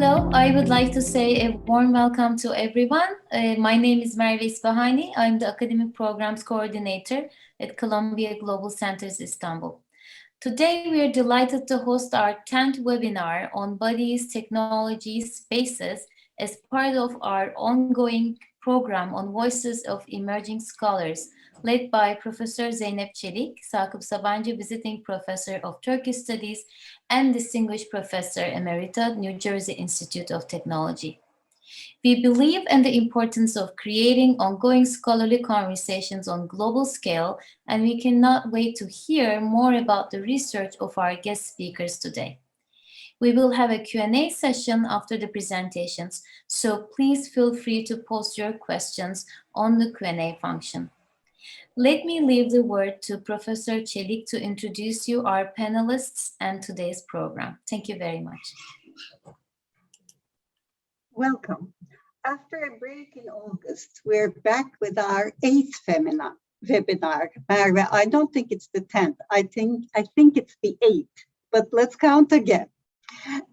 Hello, I would like to say a warm welcome to everyone. My name is Merve İsfahani. I'm the Academic Programs Coordinator at Columbia Global Centers Istanbul. Today, we are delighted to host our 10th webinar on bodies, technologies, spaces as part of our ongoing program on Voices of Emerging Scholars, led by Professor Zeynep Çelik, Sakıp Sabancı Visiting Professor of Turkish Studies and Distinguished Professor Emerita, New Jersey Institute of Technology. We believe in the importance of creating ongoing scholarly conversations on global scale, and we cannot wait to hear more about the research of our guest speakers today. We will have a Q&A session after the presentations, so please feel free to post your questions on the Q&A function. Let me leave the word to Professor Çelik to introduce you our panelists and today's program. Thank you very much. Welcome. After a break in August, we're back with our 8th webinar. Merve, I don't think it's the 10th. I think it's the 8th, but let's count again.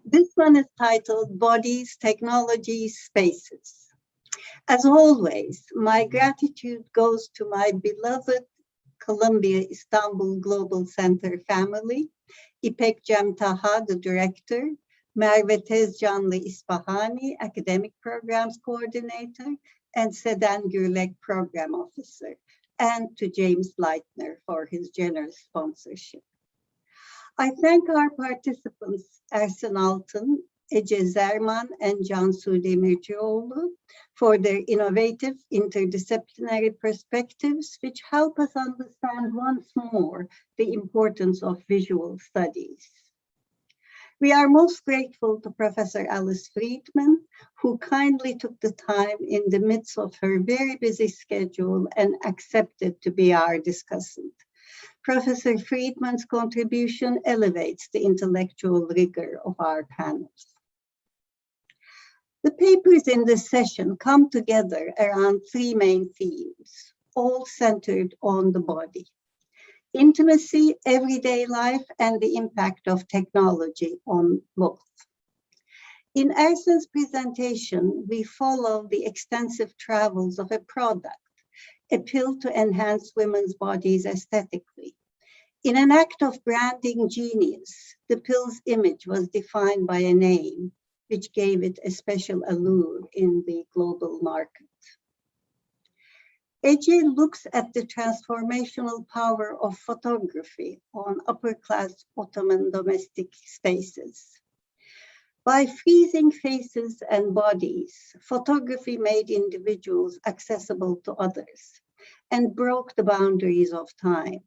This one is titled Bodies, Technologies, Spaces. As always, my gratitude goes to my beloved Columbia Istanbul Global Center family, İpek Cem Taha, the director, Merve Tezcanlı İsfahani, Academic Programs Coordinator, and Seden Gürlek, Program Officer, and to James Leitner for his generous sponsorship. I thank our participants, Ersin Altın, Ece Zerman, and Cansu Demircioğlu, for their innovative interdisciplinary perspectives, which help us understand once more the importance of visual studies. We are most grateful to Professor Alice Friedman, who kindly took the time in the midst of her very busy schedule and accepted to be our discussant. Professor Friedman's contribution elevates the intellectual rigor of our panels. The papers in this session come together around three main themes, all centered on the body: intimacy, everyday life, and the impact of technology on both. In Ersin's presentation, we follow the extensive travels of a product, a pill to enhance women's bodies aesthetically. In an act of branding genius, the pill's image was defined by a name, which gave it a special allure in the global market. Ece looks at the transformational power of photography on upper-class Ottoman domestic spaces. By freezing faces and bodies, photography made individuals accessible to others and broke the boundaries of time.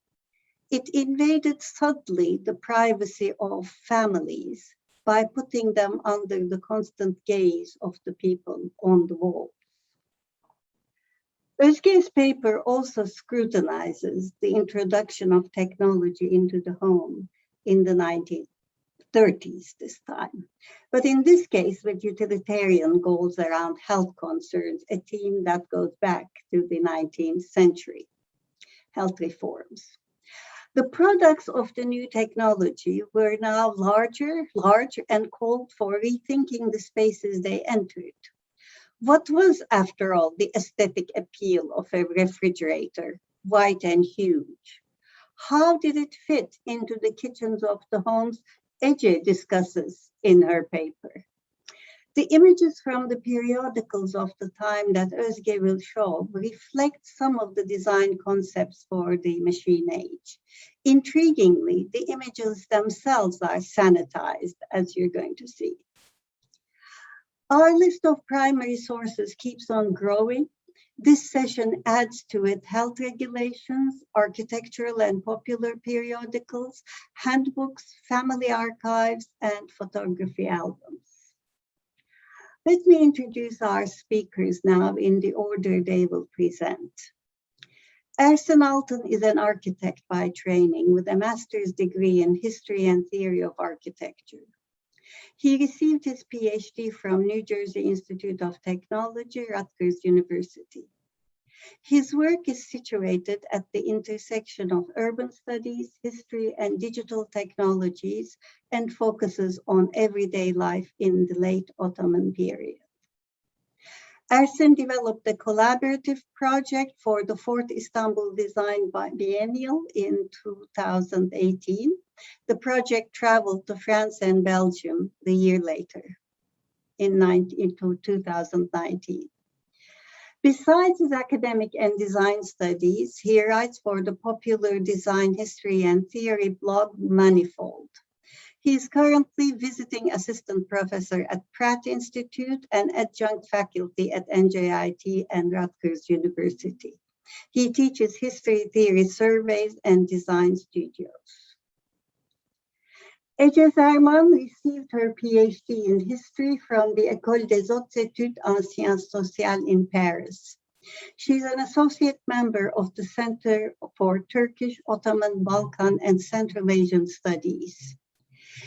It invaded subtly the privacy of families by putting them under the constant gaze of the people on the wall. Özge's paper also scrutinizes the introduction of technology into the home in the 1930s this time, but in this case with utilitarian goals around health concerns, a theme that goes back to the 19th century, health reforms. The products of the new technology were now large, and called for rethinking the spaces they entered. What was, after all, the aesthetic appeal of a refrigerator, white and huge? How did it fit into the kitchens of the homes Ece discusses in her paper? The images from the periodicals of the time that Özge will show reflect some of the design concepts for the machine age. Intriguingly, the images themselves are sanitized, as you're going to see. Our list of primary sources keeps on growing. This session adds to it health regulations, architectural and popular periodicals, handbooks, family archives, and photography albums. Let me introduce our speakers now in the order they will present. Ersin Altın is an architect by training with a master's degree in history and theory of architecture. He received his Ph.D. from New Jersey Institute of Technology, Rutgers University. His work is situated at the intersection of urban studies, history, and digital technologies, and focuses on everyday life in the late Ottoman period. Ersin developed a collaborative project for the fourth Istanbul Design Biennial in 2018. The project traveled to France and Belgium the year later, in 2019. Besides his academic and design studies, he writes for the popular design history and theory blog Manifold. He is currently visiting assistant professor at Pratt Institute and adjunct faculty at NJIT and Rutgers University. He teaches history theory surveys and design studios. Ece Zerman received her Ph.D. in history from the École des Hautes Études en Sciences Sociales in Paris. She's an associate member of the Center for Turkish, Ottoman, Balkan, and Central Asian Studies.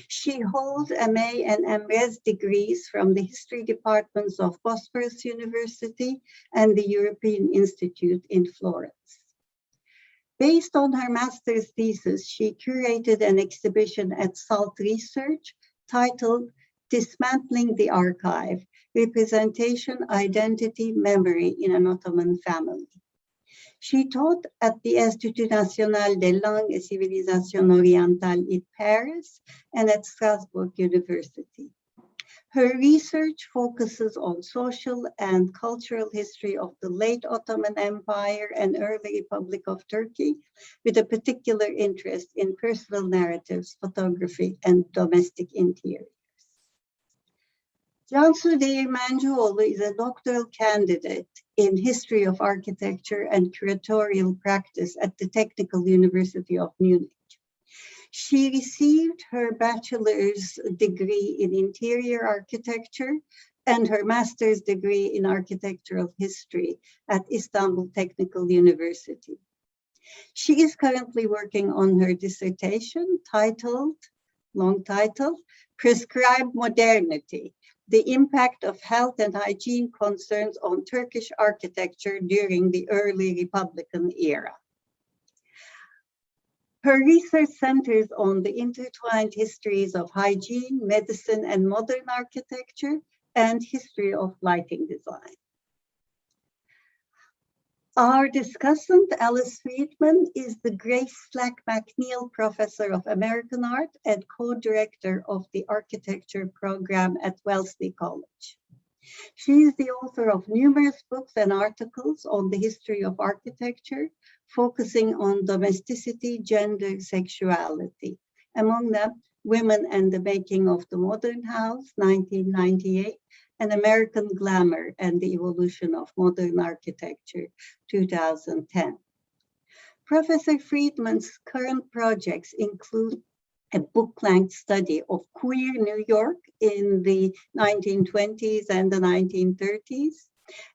She holds MA and MS degrees from the history departments of Bosphorus University and the European Institute in Florence. Based on her master's thesis, she curated an exhibition at SALT Research titled Dismantling the Archive, Representation, Identity, Memory in an Ottoman Family. She taught at the Institut National des Langues et Civilisations Orientales in Paris and at Strasbourg University. Her research focuses on social and cultural history of the late Ottoman Empire and early Republic of Turkey, with a particular interest in personal narratives, photography, and domestic interiors. Cansu Değirmencioğlu is a doctoral candidate in history of architecture and curatorial practice at the Technical University of Munich. She received her bachelor's degree in interior architecture and her master's degree in architectural history at Istanbul Technical University. She is currently working on her dissertation titled, long title, Prescribed Modernity, the impact of health and hygiene concerns on Turkish architecture during the early Republican era. Her research centers on the intertwined histories of hygiene, medicine, and modern architecture, and history of lighting design. Our discussant, Alice Friedman, is the Grace Slack McNeil Professor of American Art and co-director of the architecture program at Wellesley College. She is the author of numerous books and articles on the history of architecture, focusing on domesticity, gender, sexuality. Among them, Women and the Making of the Modern House, 1998, and American Glamour and the Evolution of Modern Architecture, 2010. Professor Friedman's current projects include a book-length study of queer New York in the 1920s and the 1930s,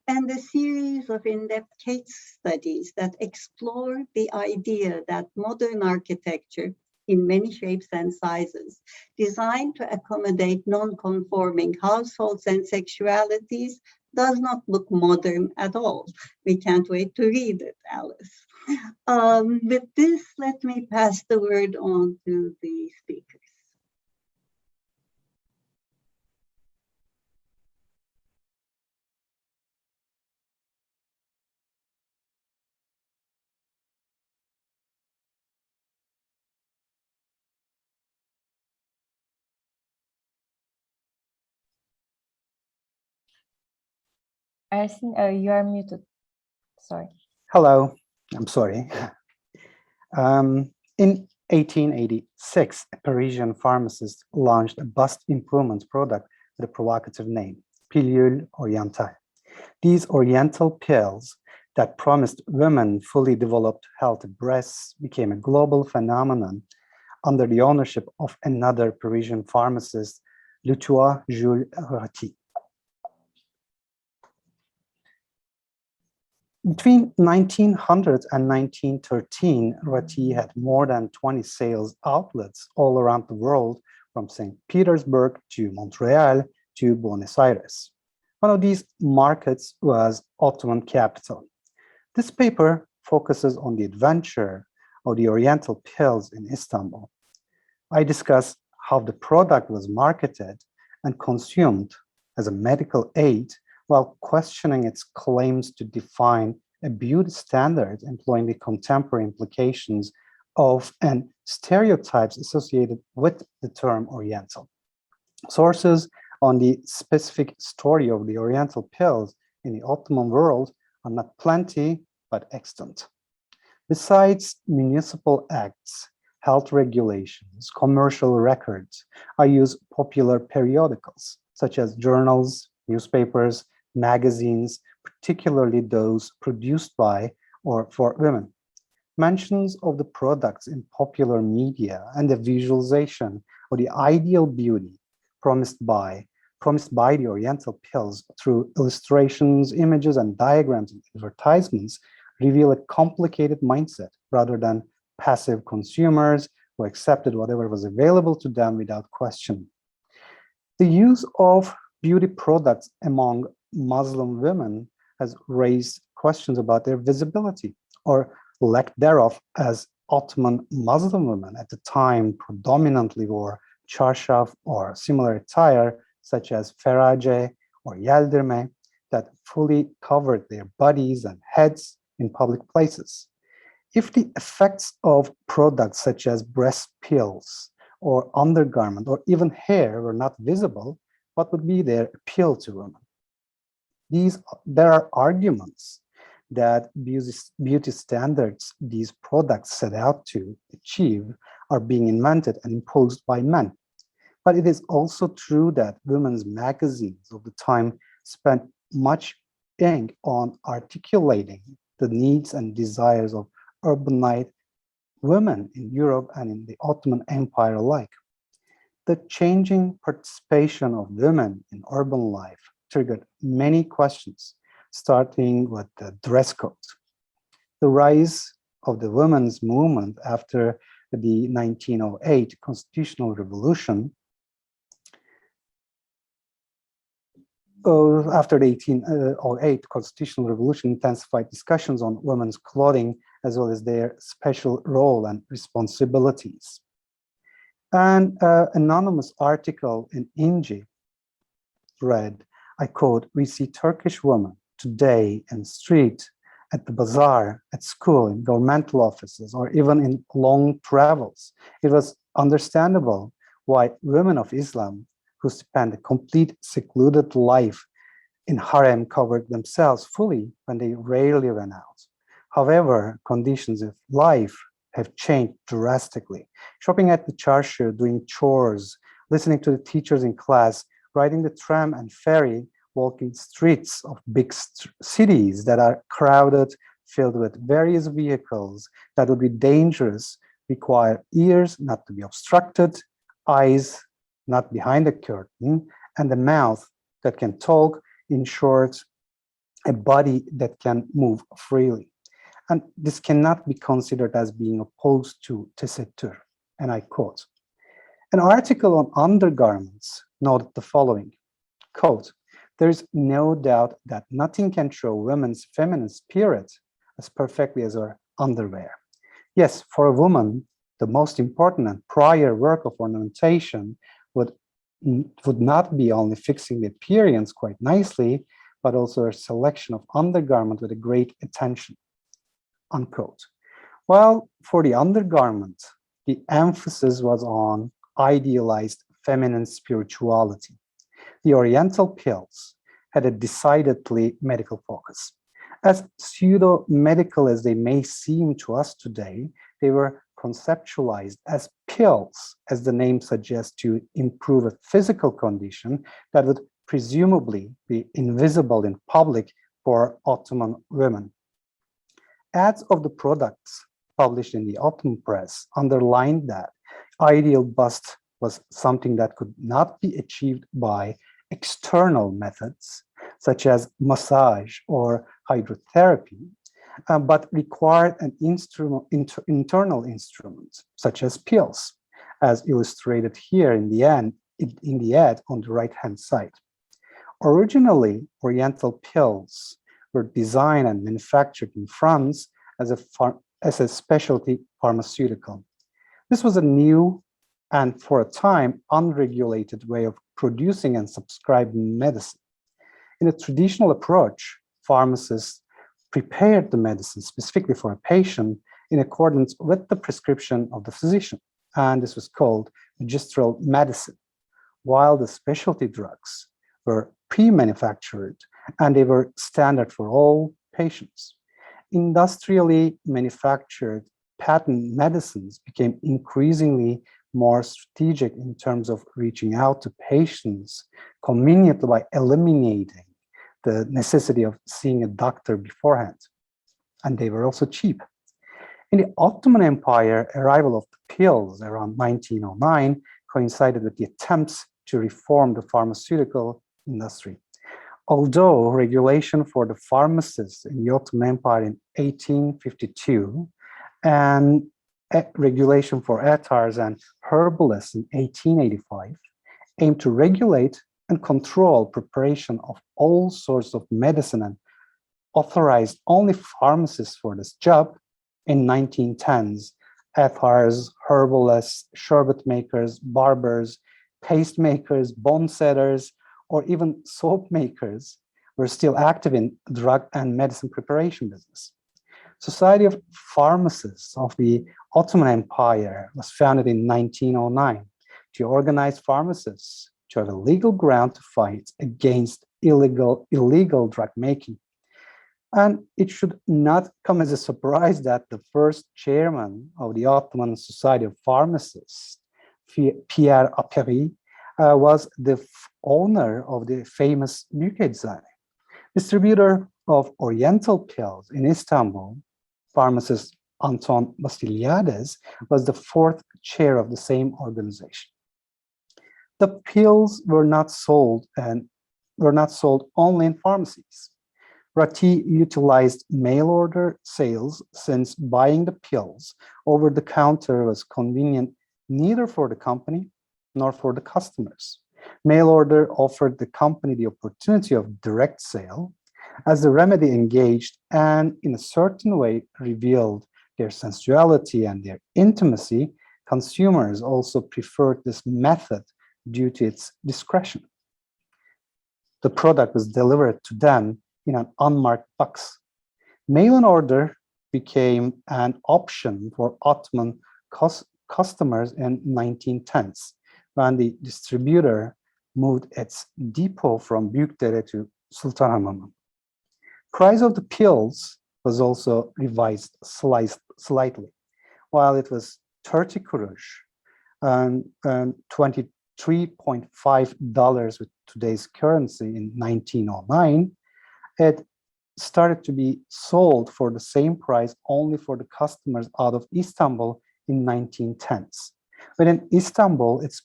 and a series of in-depth case studies that explore the idea that modern architecture, in many shapes and sizes, designed to accommodate non-conforming households and sexualities, does not look modern at all. We can't wait to read it, Alice. With this, let me pass the word on to the speakers. Ersin, you are muted. Sorry. Hello, I'm sorry. In 1886, a Parisian pharmacist launched a bust improvement product with a provocative name, Pilules Orientales. These Oriental pills that promised women fully developed healthy breasts became a global phenomenon under the ownership of another Parisian pharmacist, Jules Ratti. Between 1900 and 1913, Ratti had more than 20 sales outlets all around the world, from St. Petersburg to Montreal to Buenos Aires. One of these markets was Ottoman capital. This paper focuses on the adventure of the Oriental pills in Istanbul. I discuss how the product was marketed and consumed as a medical aid while questioning its claims to define a beauty standard, employing the contemporary implications of and stereotypes associated with the term Oriental. Sources on the specific story of the Oriental pills in the Ottoman world are not plenty, but extant. Besides municipal acts, health regulations, commercial records, I use popular periodicals such as journals, newspapers, magazines, particularly those produced by or for women. Mentions of the products in popular media and the visualization of the ideal beauty promised by the Oriental pills through illustrations, images, and diagrams in advertisements reveal a complicated mindset rather than passive consumers who accepted whatever was available to them without question. The use of beauty products among Muslim women has raised questions about their visibility or lack thereof, as Ottoman Muslim women at the time predominantly wore çarşaf or similar attire such as ferace or yeldirme that fully covered their bodies and heads in public places. If the effects of products such as breast pills or undergarment or even hair were not visible, what would be their appeal to women? There are arguments that beauty standards these products set out to achieve are being invented and imposed by men. But it is also true that women's magazines of the time spent much ink on articulating the needs and desires of urbanite women in Europe and in the Ottoman Empire alike. The changing participation of women in urban life triggered many questions, starting with the dress code. The rise of the women's movement after the 1908 Constitutional Revolution after the 1808 Constitutional Revolution intensified discussions on women's clothing as well as their special role and responsibilities. An anonymous article in INCI read, I quote, "We see Turkish women today in street, at the bazaar, at school, in governmental offices, or even in long travels. It was understandable why women of Islam who spend a complete secluded life in harem covered themselves fully when they rarely went out. However, conditions of life have changed drastically. Shopping at the çarşı, doing chores, listening to the teachers in class, riding the tram and ferry, walking streets of big cities that are crowded, filled with various vehicles that would be dangerous, require ears not to be obstructed, eyes not behind the curtain, and a mouth that can talk, in short, a body that can move freely. And this cannot be considered as being opposed to tesettür." And I quote, an article on undergarments noted the following, quote, "There is no doubt that nothing can show women's feminine spirit as perfectly as her underwear. Yes, for a woman, the most important and prior work of ornamentation would not be only fixing the appearance quite nicely, but also a selection of undergarment with a great attention," unquote. While for the undergarment, the emphasis was on idealized feminine spirituality, the Oriental pills had a decidedly medical focus. As pseudo-medical as they may seem to us today, they were conceptualized as pills, as the name suggests, to improve a physical condition that would presumably be invisible in public for Ottoman women. Ads of the products published in the Ottoman press underlined that ideal bust was something that could not be achieved by external methods, such as massage or hydrotherapy, but required an internal instrument, such as pills, as illustrated here in the ad on the right-hand side. Originally, Oriental pills were designed and manufactured in France as a specialty pharmaceutical. This was a new and, for a time, unregulated way of producing and subscribing medicine. In a traditional approach, pharmacists prepared the medicine specifically for a patient in accordance with the prescription of the physician, and this was called magistral medicine, while the specialty drugs were pre-manufactured and they were standard for all patients. Industrially manufactured patent medicines became increasingly more strategic in terms of reaching out to patients conveniently by eliminating the necessity of seeing a doctor beforehand. And they were also cheap. In the Ottoman Empire, arrival of the pills around 1909 coincided with the attempts to reform the pharmaceutical industry. Although regulation for the pharmacists in the Ottoman Empire in 1852 and regulation for atars and herbalists in 1885 aimed to regulate and control preparation of all sorts of medicine and authorized only pharmacists for this job, in 1910s, atars, herbalists, sherbet makers, barbers, paste makers, bone setters, or even soap makers were still active in drug and medicine preparation business. Society of Pharmacists of the Ottoman Empire was founded in 1909 to organize pharmacists to have a legal ground to fight against illegal drug making. And it should not come as a surprise that the first chairman of the Ottoman Society of Pharmacists, Pierre Apéry, was the owner of the famous Eczane. Distributor of Oriental pills in Istanbul, pharmacist Anton Vasiliades was the fourth chair of the same organization. The pills were not sold only in pharmacies. Ratti utilized mail order sales since buying the pills over the counter was convenient neither for the company nor for the customers. Mail order offered the company the opportunity of direct sale as the remedy engaged and in a certain way revealed their sensuality and their intimacy. Consumers also preferred this method due to its discretion. The product was delivered to them in an unmarked box. Mail order became an option for Ottoman customers in 1910s when the distributor moved its depot from Büyükdere to Sultanahmet. Price of the pills was also revised slightly. While it was 30 kurush and $23.5 with today's currency in 1909, it started to be sold for the same price only for the customers out of Istanbul in 1910s. But in Istanbul, its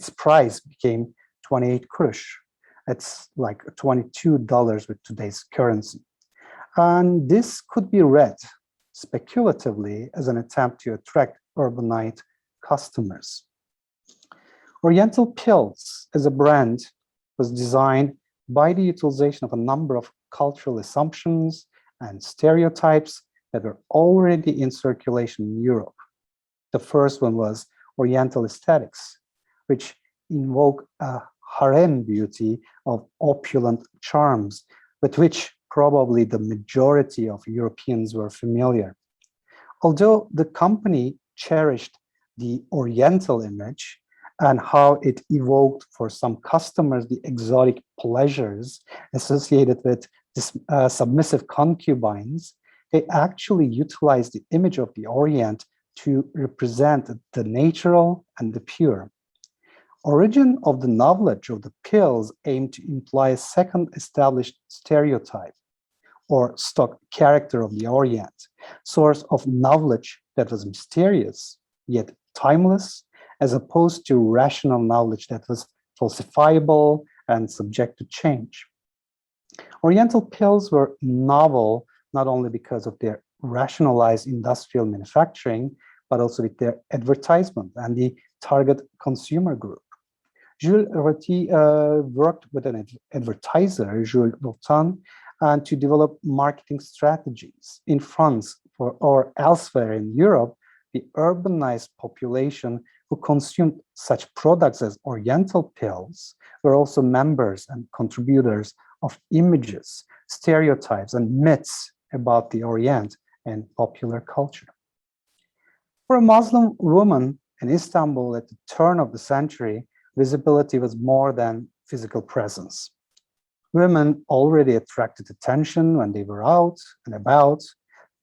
price became 28 kurush. It's like $22 with today's currency. And this could be read speculatively as an attempt to attract urbanite customers. Oriental Pills as a brand was designed by the utilization of a number of cultural assumptions and stereotypes that were already in circulation in Europe. The first one was Oriental aesthetics, which invoke a harem beauty of opulent charms, with which probably the majority of Europeans were familiar. Although the company cherished the Oriental image and how it evoked for some customers the exotic pleasures associated with this, submissive concubines, they actually utilized the image of the Orient to represent the natural and the pure. Origin of the knowledge of the pills aimed to imply a second established stereotype or stock character of the Orient, source of knowledge that was mysterious, yet timeless, as opposed to rational knowledge that was falsifiable and subject to change. Oriental pills were novel not only because of their rationalized industrial manufacturing, but also with their advertisement and the target consumer group. Jules Ratti worked with an advertiser, Jules Routan, and to develop marketing strategies. In France or elsewhere in Europe, the urbanized population who consumed such products as Oriental pills were also members and contributors of images, stereotypes, and myths about the Orient and popular culture. For a Muslim woman in Istanbul at the turn of the century, visibility was more than physical presence. Women already attracted attention when they were out and about.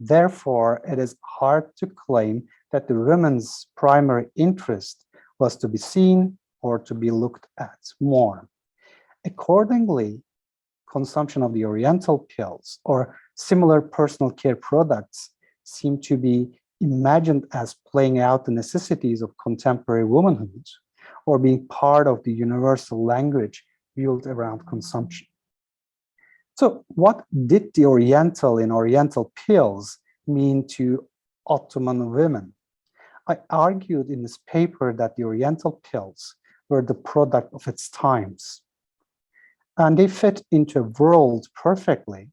Therefore, it is hard to claim that the women's primary interest was to be seen or to be looked at more. Accordingly, consumption of the Oriental pills or similar personal care products seem to be imagined as playing out the necessities of contemporary womanhood or being part of the universal language built around consumption. So what did the Oriental in Oriental pills mean to Ottoman women? I argued in this paper that the Oriental pills were the product of its times, and they fit into a world perfectly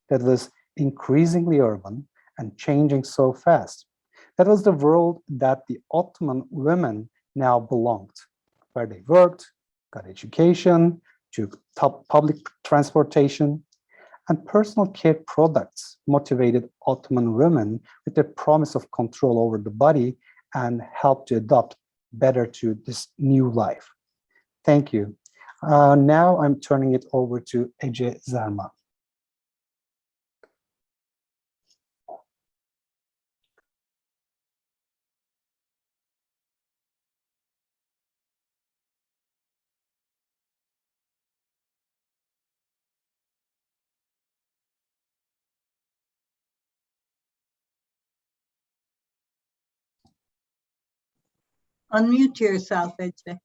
that was increasingly urban and changing so fast. That was the world that the Ottoman women now belonged, where they worked, got education, took public transportation, and personal care products motivated Ottoman women with the promise of control over the body and helped to adapt better to this new life. Thank you. Now I'm turning it over to Ece Zerma. Unmute yourself, Ece.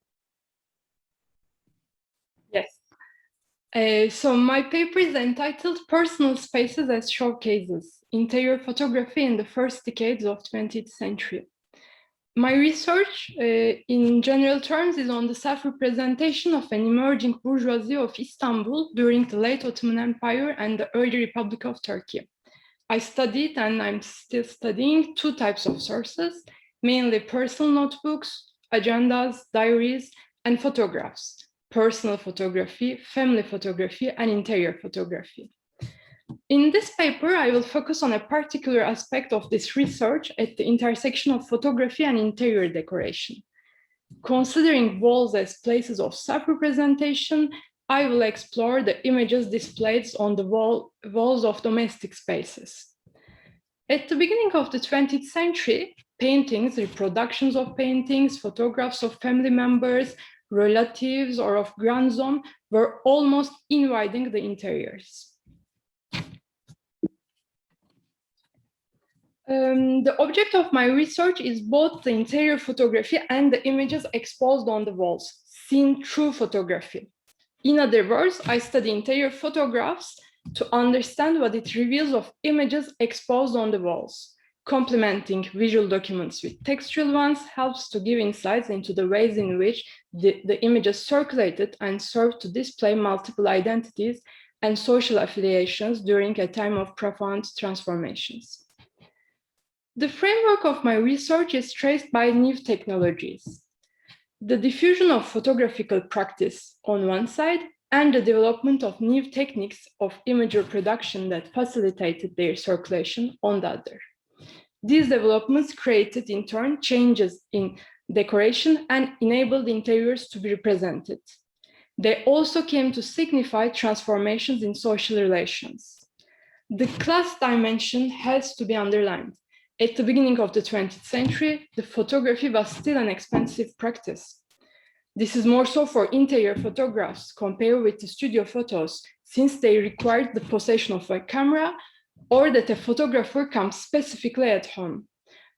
Yes. So my paper is entitled Personal Spaces as Showcases, Interior Photography in the First Decades of 20th Century. My research, in general terms, is on the self-representation of an emerging bourgeoisie of Istanbul during the late Ottoman Empire and the early Republic of Turkey. I studied, and I'm still studying, two types of sources, mainly personal notebooks, agendas, diaries, and photographs: personal photography, family photography, and interior photography. In this paper, I will focus on a particular aspect of this research at the intersection of photography and interior decoration. Considering walls as places of self-representation, I will explore the images displayed on the walls of domestic spaces. At the beginning of the 20th century, paintings, reproductions of paintings, photographs of family members, relatives, or of grandson were almost invading the interiors. The object of my research is both the interior photography and the images exposed on the walls, seen through photography. In other words, I study interior photographs to understand what it reveals of images exposed on the walls. Complementing visual documents with textual ones helps to give insights into the ways in which the images circulated and served to display multiple identities and social affiliations during a time of profound transformations. The framework of my research is traced by new technologies. The diffusion of photographical practice on one side and the development of new techniques of image reproduction that facilitated their circulation on the other. These developments created in turn changes in decoration and enabled interiors to be represented. They also came to signify transformations in social relations. The class dimension has to be underlined. At the beginning of the 20th century, the photography was still an expensive practice. This is more so for interior photographs compared with the studio photos, since they required the possession of a camera or that a photographer comes specifically at home.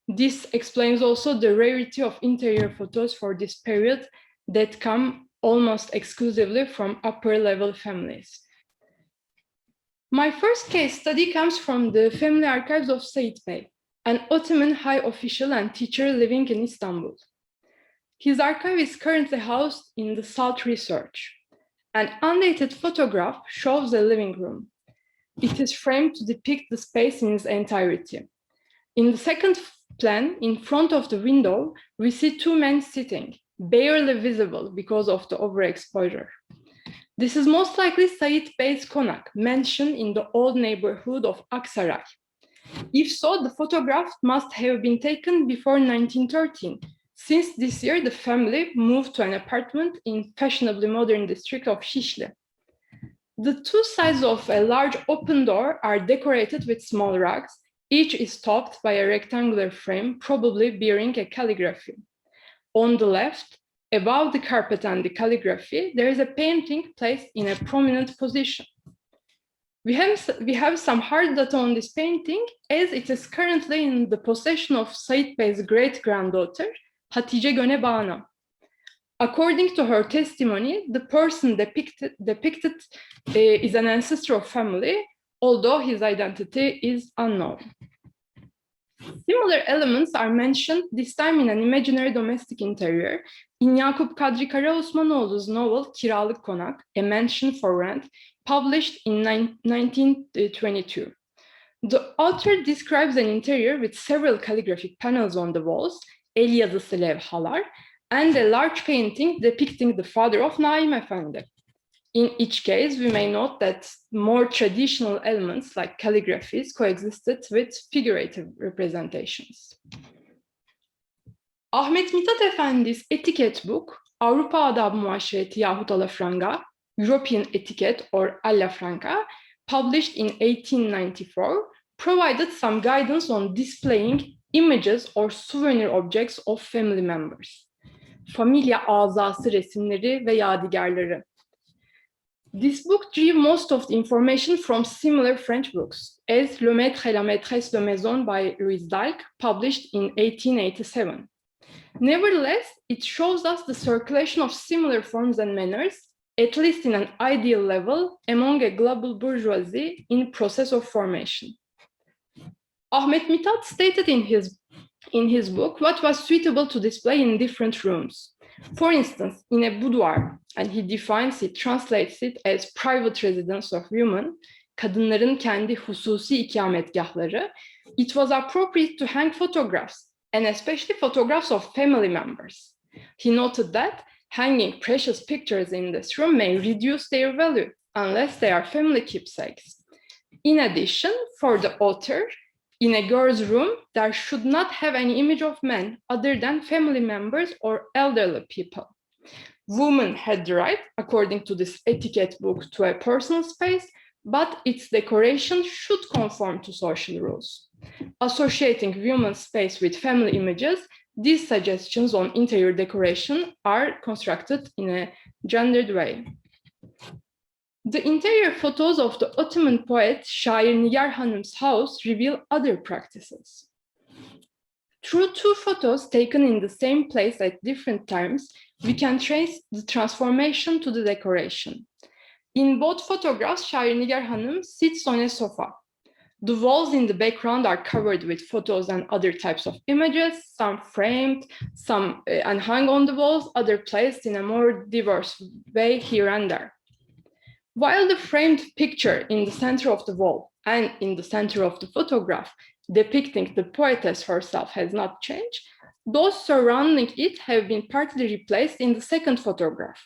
This explains also the rarity of interior photos for this period that come almost exclusively from upper-level families. My first case study comes from the family archives of Said Bey, an Ottoman high official and teacher living in Istanbul. His archive is currently housed in the Salt Research. An undated photograph shows a living room. It is framed to depict the space in its entirety. In the second plan, in front of the window, we see two men sitting, barely visible because of the overexposure. This is most likely Said Bey's konak, mentioned in the old neighborhood of Aksaray. If so, the photograph must have been taken before 1913, since this year the family moved to an apartment in fashionably modern district of Şişli. The two sides of a large open door are decorated with small rugs. Each is topped by a rectangular frame, probably bearing a calligraphy. On the left, above the carpet and the calligraphy, there is a painting placed in a prominent position. We have some hard data on this painting, as it is currently in the possession of Said Bey's great-granddaughter, Hatice Göne Bağına. According to her testimony, the person depicted is an ancestor of family, although his identity is unknown. Similar elements are mentioned, this time in an imaginary domestic interior, in Yakup Kadri Karaosmanoğlu's novel Kiralık Konak, A Mansion for Rent, published in 1922. The author describes an interior with several calligraphic panels on the walls, el yazısı levhalar, and a large painting depicting the father of Naim Efendi. In each case, we may note that more traditional elements like calligraphies coexisted with figurative representations. Ahmet Mithat Efendi's etiquette book, Avrupa Adab-ı Muaşereti yahut Alafranga, European Etiquette or Allafranca, published in 1894, provided some guidance on displaying images or souvenir objects of family members. Familya azası resimleri ve yadigarları. This book drew most of the information from similar French books, as Le Maître et la Maîtresse de Maison by Louise Dalck, published in 1887. Nevertheless, it shows us the circulation of similar forms and manners, at least in an ideal level, among a global bourgeoisie in process of formation. Ahmet Mithat stated in his book what was suitable to display in different rooms. For instance, in a boudoir, and he translates it as private residence of women, kadınların kendi hususi ikametgahları, it was appropriate to hang photographs, and especially photographs of family members. He noted that hanging precious pictures in this room may reduce their value unless they are family keepsakes. In addition, for the author, in a girl's room, there should not have any image of men other than family members or elderly people. Women had the right, according to this etiquette book, to a personal space, but its decoration should conform to social rules. Associating women's space with family images, these suggestions on interior decoration are constructed in a gendered way. The interior photos of the Ottoman poet Şair Nigar Hanım's house reveal other practices. Through two photos taken in the same place at different times, we can trace the transformation to the decoration. In both photographs, Şair Nigar Hanım sits on a sofa. The walls in the background are covered with photos and other types of images, some framed, some and hung on the walls, others placed in a more diverse way here and there. While the framed picture in the center of the wall and in the center of the photograph depicting the poetess herself has not changed, those surrounding it have been partly replaced in the second photograph.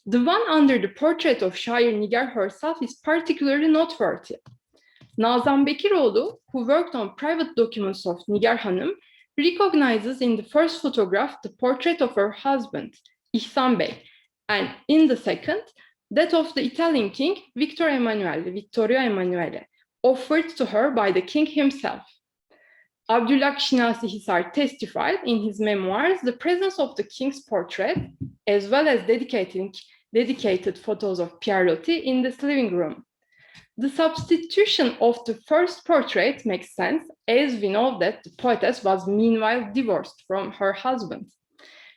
The one under the portrait of Şair Nigar herself is particularly noteworthy. Nazan Bekiroğlu, who worked on private documents of Nigar Hanım, recognizes in the first photograph the portrait of her husband, İhsan Bey, and in the second, that of the Italian king, Vittorio Emanuele, offered to her by the king himself. Abdullah Şinasi Hisar testified in his memoirs the presence of the king's portrait, as well as dedicated photos of Pierrotti in this living room. The substitution of the first portrait makes sense, as we know that the poetess was meanwhile divorced from her husband.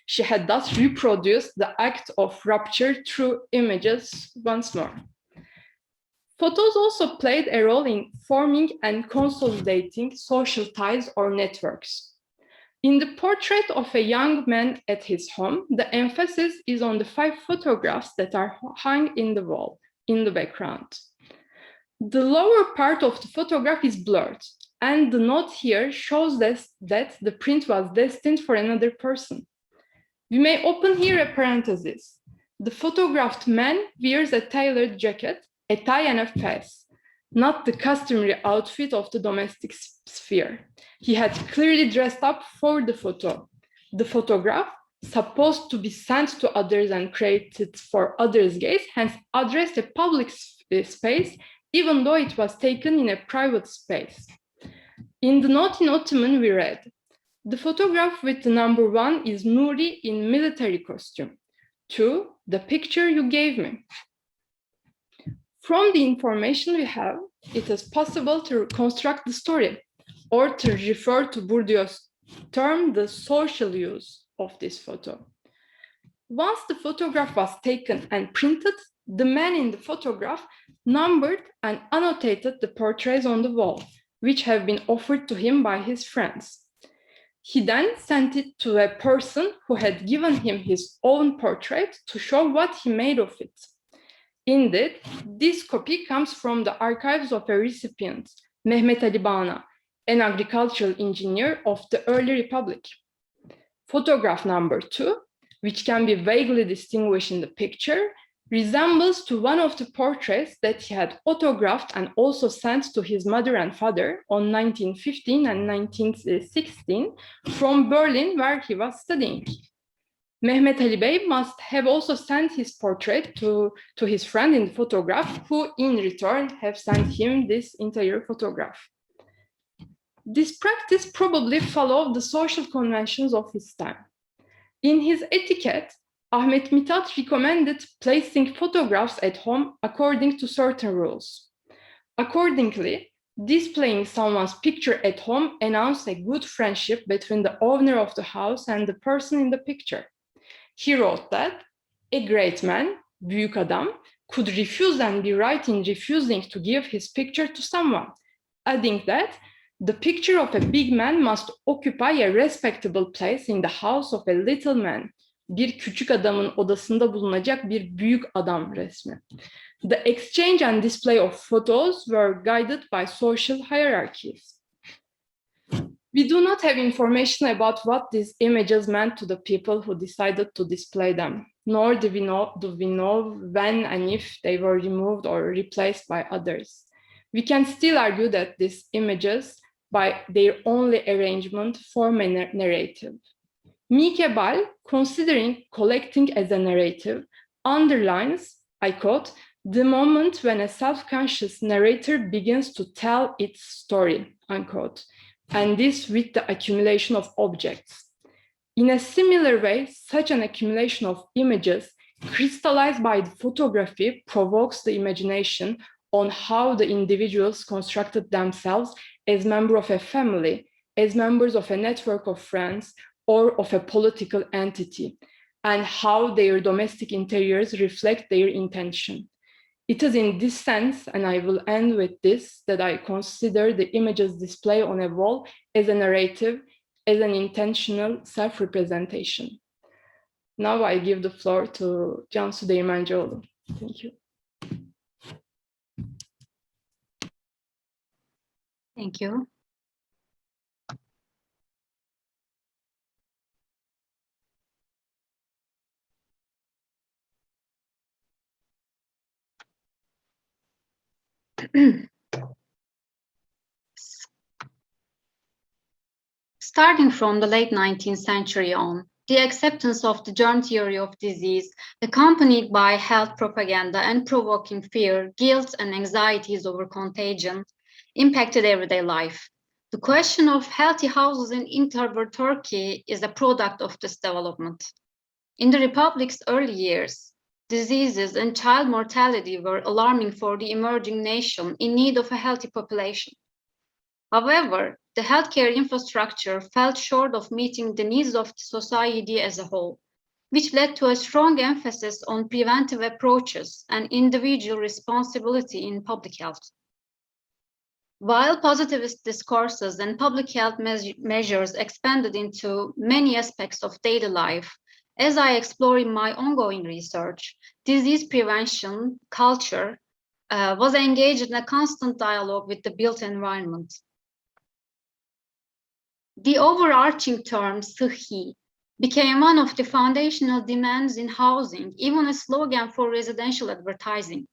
She had thus reproduced the act of rupture through images once more. Photos also played a role in forming and consolidating social ties or networks. In the portrait of a young man at his home, the emphasis is on the 5 photographs that are hung in the wall, in the background. The lower part of the photograph is blurred, and the note here shows that the print was destined for another person. We may open here a parenthesis. The photographed man wears a tailored jacket, a tie and a fez, not the customary outfit of the domestic sphere. He had clearly dressed up for the photo. The photograph, supposed to be sent to others and created for others' gaze, hence addressed a public space, even though it was taken in a private space. In the note in Ottoman, we read, the photograph with the number 1 is Nuri in military costume. 2, the picture you gave me. From the information we have, it is possible to reconstruct the story or to refer to Bourdieu's term, the social use of this photo. Once the photograph was taken and printed, the man in the photograph numbered and annotated the portraits on the wall, which have been offered to him by his friends. He then sent it to a person who had given him his own portrait to show what he made of it. Indeed, this copy comes from the archives of a recipient, Mehmet Ali Bana, an agricultural engineer of the early republic. Photograph number 2, which can be vaguely distinguished in the picture, resembles to one of the portraits that he had autographed and also sent to his mother and father on 1915 and 1916 from Berlin, where he was studying. Mehmet Ali Bey must have also sent his portrait to his friend in the photograph, who in return have sent him this entire photograph. This practice probably followed the social conventions of his time. In his etiquette, Ahmet Mithat recommended placing photographs at home according to certain rules. Accordingly, displaying someone's picture at home announced a good friendship between the owner of the house and the person in the picture. He wrote that a great man, büyük adam, could refuse and be right in refusing to give his picture to someone, adding that the picture of a big man must occupy a respectable place in the house of a little man. Bir küçük adamın odasında bulunacak bir büyük adam resmi. The exchange and display of photos were guided by social hierarchies. We do not have information about what these images meant to the people who decided to display them, nor do we know when and if they were removed or replaced by others. We can still argue that these images, by their only arrangement, form a narrative. Mieke Ball, considering collecting as a narrative, underlines, I quote, the moment when a self-conscious narrator begins to tell its story, unquote, and this with the accumulation of objects. In a similar way, such an accumulation of images crystallized by the photography provokes the imagination on how the individuals constructed themselves as members of a family, as members of a network of friends, or of a political entity, and how their domestic interiors reflect their intention. It is in this sense, and I will end with this, that I consider the images displayed on a wall as a narrative, as an intentional self-representation. Now I give the floor to Cansu Değirmencioğlu. Thank you. Thank you. Starting from the late 19th century on, the acceptance of the germ theory of disease, accompanied by health propaganda and provoking fear, guilt, and anxieties over contagion, impacted everyday life. The question of healthy houses in interwar Turkey is a product of this development. In the Republic's early years, diseases and child mortality were alarming for the emerging nation in need of a healthy population. However, the healthcare infrastructure fell short of meeting the needs of the society as a whole, which led to a strong emphasis on preventive approaches and individual responsibility in public health. While positivist discourses and public health measures expanded into many aspects of daily life, as I explore in my ongoing research, disease prevention culture was engaged in a constant dialogue with the built environment. The overarching term "sıhhi" became one of the foundational demands in housing, even a slogan for residential advertising.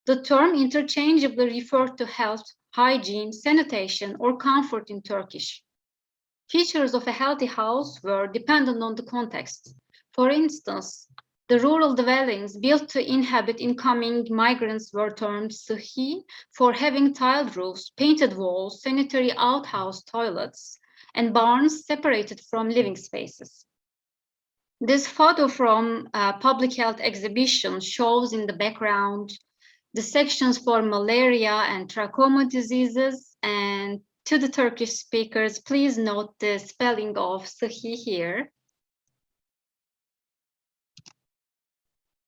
The term interchangeably referred to health, hygiene, sanitation, or comfort in Turkish. Features of a healthy house were dependent on the context. For instance, the rural dwellings built to inhabit incoming migrants were termed "sıhhi" for having tiled roofs, painted walls, sanitary outhouse toilets, and barns separated from living spaces. This photo from a public health exhibition shows in the background the sections for malaria and trachoma diseases. And to the Turkish speakers, please note the spelling of "sıhhi" here.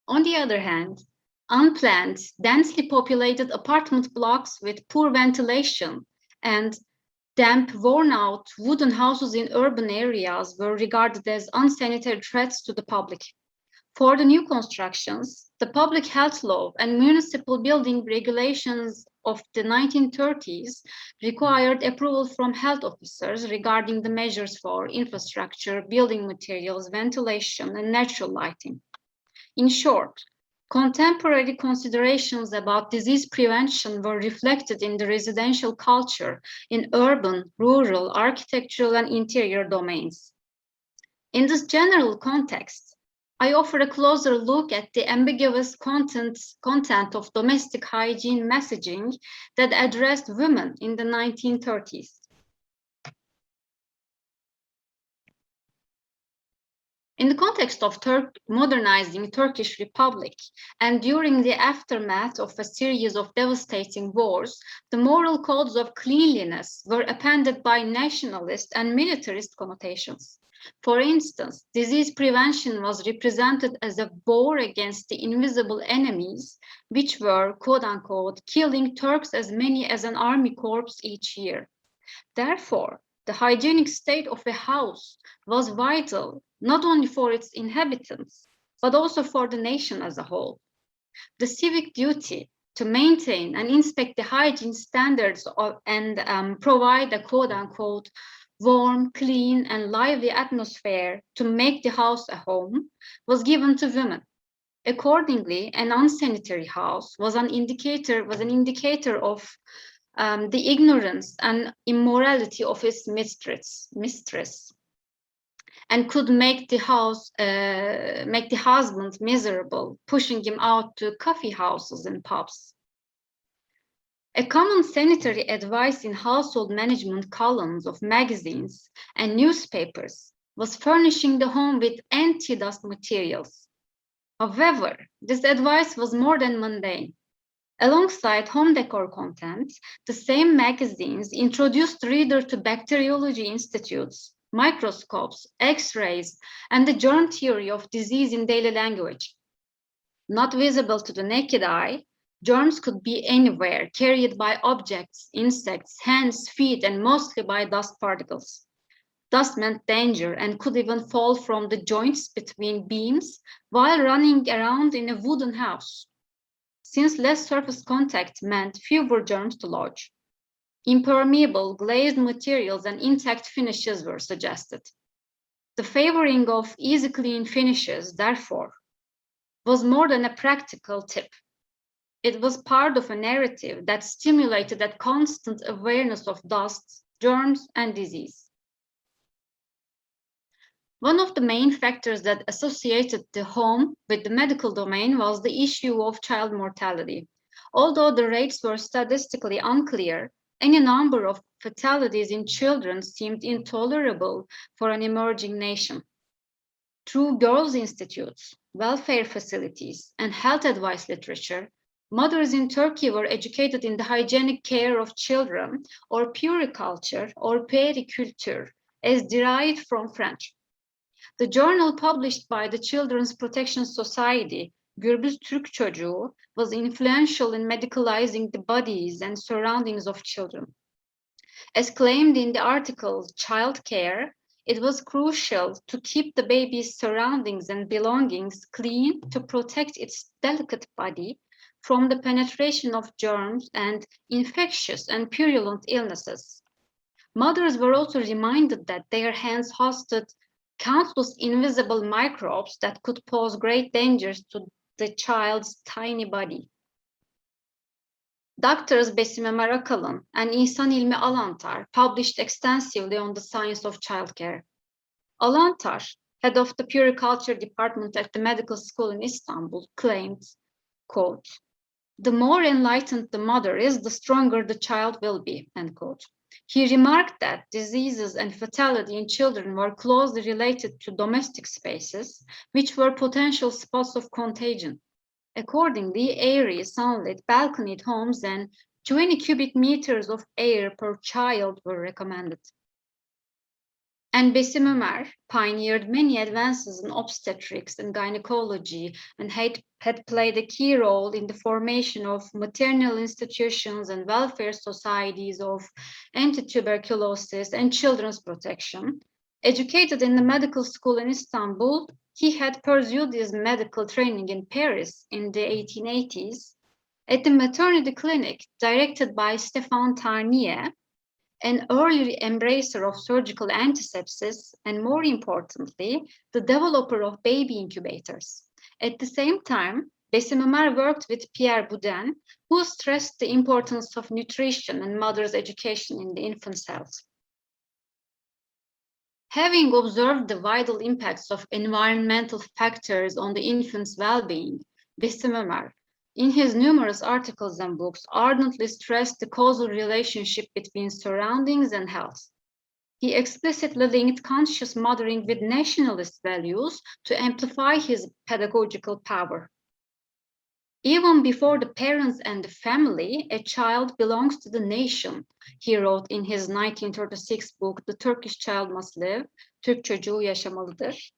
On the other hand, unplanned, densely populated apartment blocks with poor ventilation and damp, worn-out wooden houses in urban areas were regarded as unsanitary threats to the public. For the new constructions, the public health law and municipal building regulations of the 1930s required approval from health officers regarding the measures for infrastructure, building materials, ventilation, and natural lighting. In short, contemporary considerations about disease prevention were reflected in the residential culture in urban, rural, architectural, and interior domains. In this general context, I offer a closer look at the ambiguous content of domestic hygiene messaging that addressed women in the 1930s. In the context of modernizing Turkish Republic and during the aftermath of a series of devastating wars, the moral codes of cleanliness were appended by nationalist and militarist connotations. For instance, disease prevention was represented as a war against the invisible enemies, which were, quote-unquote, killing Turks as many as an army corps each year. Therefore, the hygienic state of a house was vital not only for its inhabitants, but also for the nation as a whole. The civic duty to maintain and inspect the hygiene standards and provide a quote-unquote warm, clean, and lively atmosphere to make the house a home was given to women. Accordingly, an unsanitary house was an indicator of the ignorance and immorality of its mistress, and could make the husband miserable, pushing him out to coffee houses and pubs. A common sanitary advice in household management columns of magazines and newspapers was furnishing the home with anti-dust materials. However, this advice was more than mundane. Alongside home decor content, the same magazines introduced the reader to bacteriology institutes, microscopes, X-rays, and the germ theory of disease in daily language. Not visible to the naked eye, germs could be anywhere, carried by objects, insects, hands, feet, and mostly by dust particles. Dust meant danger and could even fall from the joints between beams while running around in a wooden house. Since less surface contact meant fewer germs to lodge, impermeable glazed materials and intact finishes were suggested. The favoring of easy clean finishes, therefore, was more than a practical tip. It was part of a narrative that stimulated that constant awareness of dust, germs, and disease. One of the main factors that associated the home with the medical domain was the issue of child mortality. Although the rates were statistically unclear, any number of fatalities in children seemed intolerable for an emerging nation. Through girls' institutes, welfare facilities, and health advice literature, mothers in Turkey were educated in the hygienic care of children, or puericulture or puériculture, as derived from French. The journal published by the Children's Protection Society, Gürbüz Türk Çocuğu, was influential in medicalizing the bodies and surroundings of children. As claimed in the article Child Care, it was crucial to keep the baby's surroundings and belongings clean to protect its delicate body from the penetration of germs and infectious and purulent illnesses. Mothers were also reminded that their hands hosted countless invisible microbes that could pose great dangers to the child's tiny body. Doctors Besim Ömer Akalın and İhsan İlmi Alantar published extensively on the science of childcare. Alantar, head of the Puriculture department at the medical school in Istanbul, claimed, quote, "The more enlightened the mother is, the stronger the child will be," end quote. He remarked that diseases and fatality in children were closely related to domestic spaces, which were potential spots of contagion. Accordingly, airy, sunlit, balconied homes and 20 cubic meters of air per child were recommended. And Besim Ömer pioneered many advances in obstetrics and gynecology and had played a key role in the formation of maternal institutions and welfare societies of anti-tuberculosis and children's protection. Educated in the medical school in Istanbul, he had pursued his medical training in Paris in the 1880s at the maternity clinic directed by Stéphane Tarnier, an early embracer of surgical antisepsis, and more importantly, the developer of baby incubators. At the same time, Besim Ömer worked with Pierre Boudin, who stressed the importance of nutrition and mother's education in the infant cells. Having observed the vital impacts of environmental factors on the infant's well-being, Besim Ömer, in his numerous articles and books, ardently stressed the causal relationship between surroundings and health. He explicitly linked conscious mothering with nationalist values to amplify his pedagogical power. Even before the parents and the family, a child belongs to the nation, he wrote in his 1936 book, The Turkish Child Must Live, Türk çocuğu yaşamalıdır.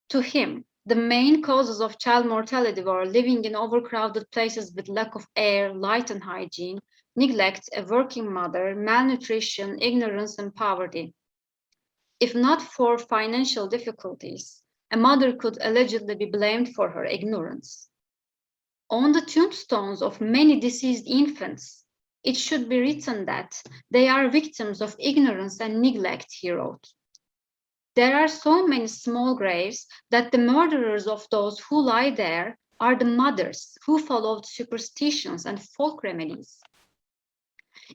To him, the main causes of child mortality were living in overcrowded places with lack of air, light and hygiene, neglect, a working mother, malnutrition, ignorance and poverty. If not for financial difficulties, a mother could allegedly be blamed for her ignorance. On the tombstones of many deceased infants, it should be written that they are victims of ignorance and neglect, he wrote. There are so many small graves that the murderers of those who lie there are the mothers who followed superstitions and folk remedies.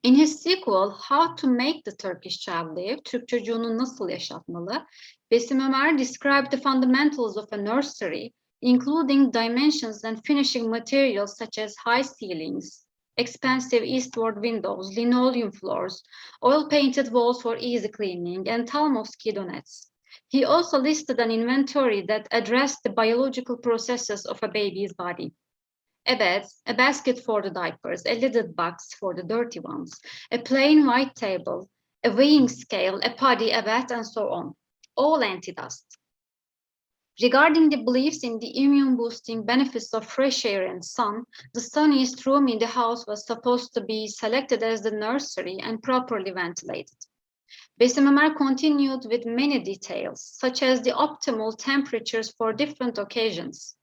In his sequel, How to Make the Turkish Child Live, Türk çocuğunu nasıl yaşatmalı, Besim Ömer described the fundamentals of a nursery, including dimensions and finishing materials such as high ceilings, expensive eastward windows, linoleum floors, oil-painted walls for easy cleaning, and tall mosquito nets. He also listed an inventory that addressed the biological processes of a baby's body. A bed, a basket for the diapers, a lidded box for the dirty ones, a plain white table, a weighing scale, a potty, a bath, and so on, all anti-dust. Regarding the beliefs in the immune-boosting benefits of fresh air and sun, the sunniest room in the house was supposed to be selected as the nursery and properly ventilated. Besim Ömer continued with many details, such as the optimal temperatures for different occasions.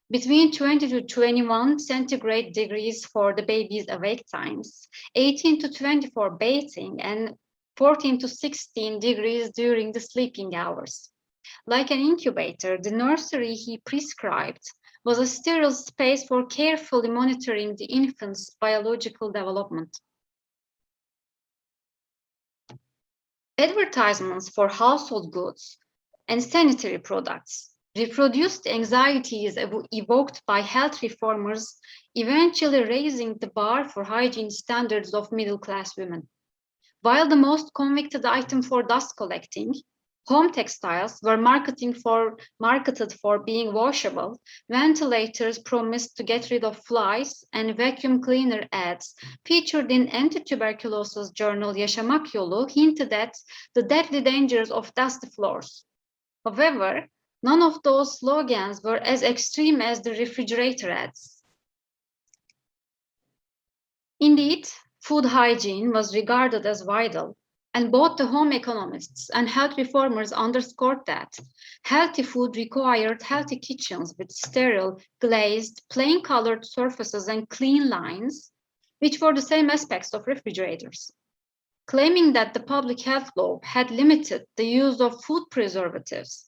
Between 20 to 21 centigrade degrees for the baby's awake times, 18 to 24 bathing, and 14 to 16 degrees during the sleeping hours. Like an incubator, the nursery he prescribed was a sterile space for carefully monitoring the infant's biological development. Advertisements for household goods and sanitary products reproduced anxieties evoked by health reformers, eventually raising the bar for hygiene standards of middle-class women. While the most convicted item for dust collecting, home textiles were marketed for being washable, ventilators promised to get rid of flies, and vacuum cleaner ads featured in anti-tuberculosis journal Yaşamak Yolu hinted at the deadly dangers of dusty floors. However, none of those slogans were as extreme as the refrigerator ads. Indeed, food hygiene was regarded as vital, And both the home economists and health reformers underscored that healthy food required healthy kitchens with sterile, glazed, plain-colored surfaces and clean lines, which were the same aspects of refrigerators. Claiming that the public health law had limited the use of food preservatives,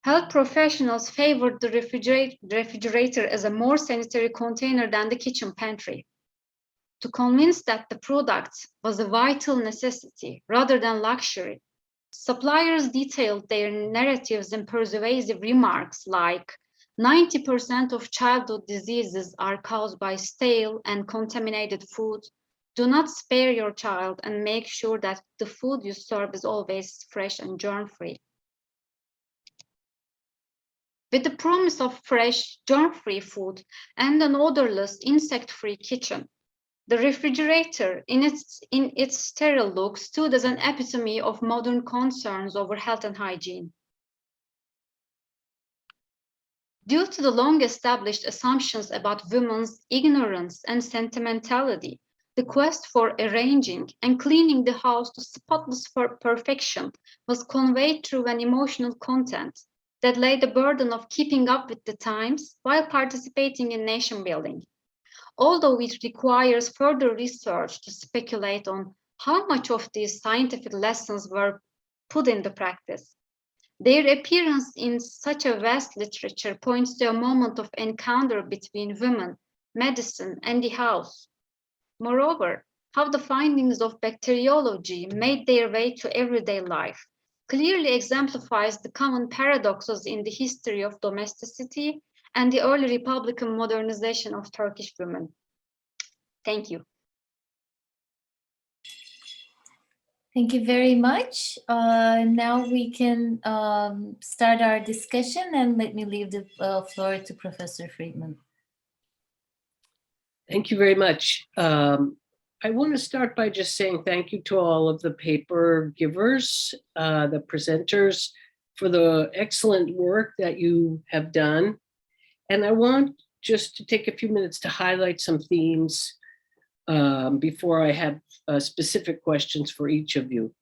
health professionals favored the refrigerator as a more sanitary container than the kitchen pantry. To convince that the product was a vital necessity rather than luxury, suppliers detailed their narratives in persuasive remarks like 90% of childhood diseases are caused by stale and contaminated food. Do not spare your child and make sure that the food you serve is always fresh and germ-free. With the promise of fresh, germ-free food and an odorless, insect-free kitchen, the refrigerator, in its sterile look, stood as an epitome of modern concerns over health and hygiene. Due to the long-established assumptions about women's ignorance and sentimentality, the quest for arranging and cleaning the house to spotless perfection was conveyed through an emotional content that laid the burden of keeping up with the times while participating in nation building. Although it requires further research to speculate on how much of these scientific lessons were put into practice, their appearance in such a vast literature points to a moment of encounter between women, medicine, and the house. Moreover, how the findings of bacteriology made their way to everyday life clearly exemplifies the common paradoxes in the history of domesticity and the early Republican modernization of Turkish women. Thank you. Thank you very much. Now we can start our discussion, and let me leave the floor to Professor Friedman. Thank you very much. I want to start by just saying thank you to all of the paper givers, the presenters, for the excellent work that you have done. And I want just to take a few minutes to highlight some themes before I have specific questions for each of you.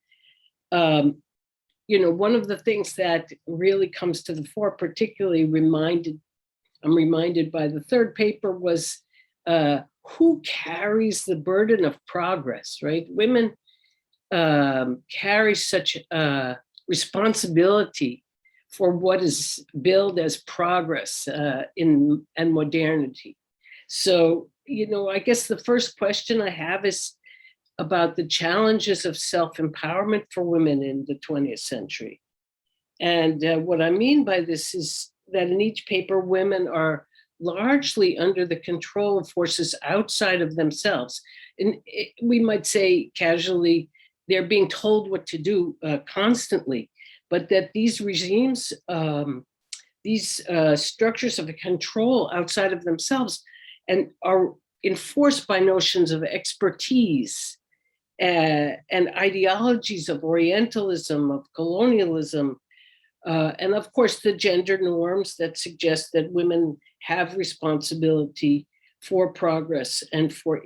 You know, one of the things that really comes to the fore, particularly I'm reminded by the third paper, was who carries the burden of progress, right? Women carry such responsibility for what is billed as progress and modernity. So, you know, I guess the first question I have is about the challenges of self-empowerment for women in the 20th century. And what I mean by this is that in each paper, women are largely under the control of forces outside of themselves. And we might say casually, they're being told what to do constantly, but that these regimes, these structures of control outside of themselves and are enforced by notions of expertise and ideologies of Orientalism, of colonialism, and of course the gender norms that suggest that women have responsibility for progress and for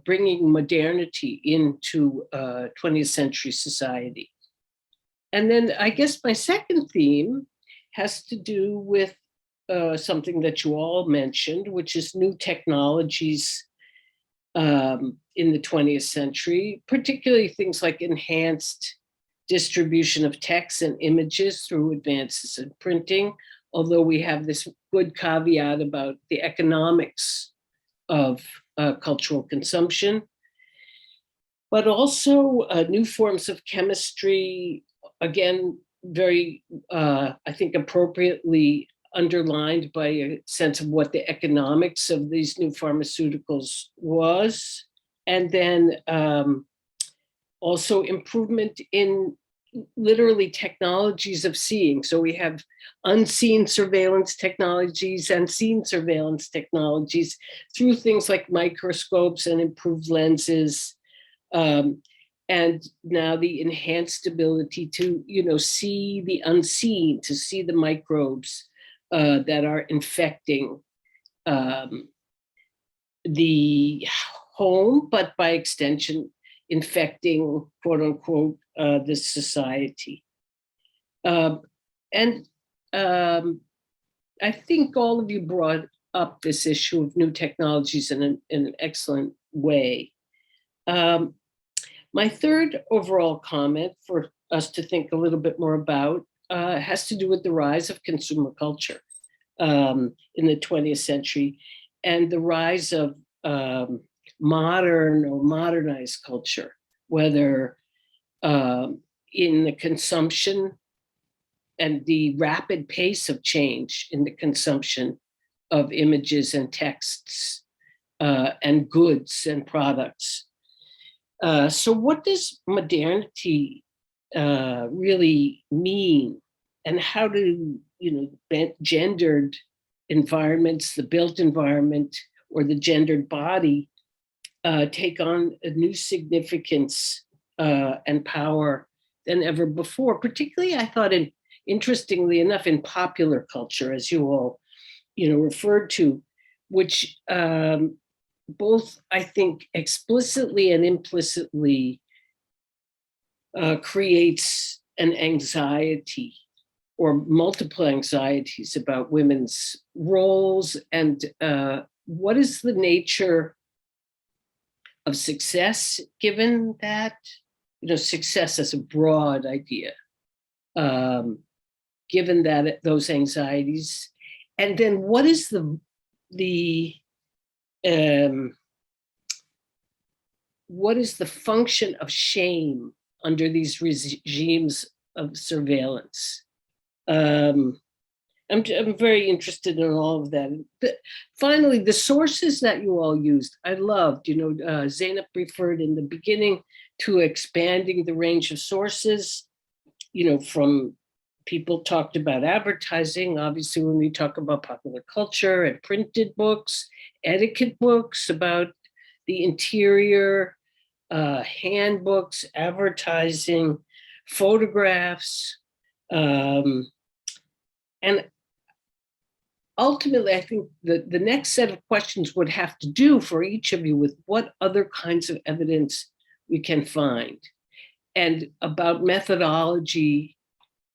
bringing modernity into 20th century society. And then I guess my second theme has to do with something that you all mentioned, which is new technologies in the 20th century, particularly things like enhanced distribution of text and images through advances in printing, although we have this good caveat about the economics of cultural consumption, but also new forms of chemistry, again, very, I think, appropriately underlined by a sense of what the economics of these new pharmaceuticals was. And then also improvement in literally technologies of seeing. So we have unseen surveillance technologies and seen surveillance technologies through things like microscopes and improved lenses. And now the enhanced ability to, you know, see the unseen, to see the microbes that are infecting the home, but by extension, infecting, quote unquote, this society. And I think all of you brought up this issue of new technologies in an excellent way. My third overall comment for us to think a little bit more about has to do with the rise of consumer culture in the 20th century and the rise of modern or modernized culture, whether in the consumption and the rapid pace of change in the consumption of images and texts and goods and products. So what does modernity really mean? And how do, gendered environments, the built environment, or the gendered body take on a new significance and power than ever before, particularly, I thought, interestingly enough, in popular culture, as you all, referred to, which both, I think, explicitly and implicitly creates an anxiety or multiple anxieties about women's roles and what is the nature of success, given that, success as a broad idea, given that those anxieties, and then what is what is the function of shame under these regimes of surveillance? I'm very interested in all of that. Finally, the sources that you all used, I loved. Zeynep referred in the beginning to expanding the range of sources. From people talked about advertising, obviously when we talk about popular culture and printed books, etiquette books about the interior, handbooks, advertising, photographs, and ultimately, I think the next set of questions would have to do for each of you with what other kinds of evidence we can find, and about methodology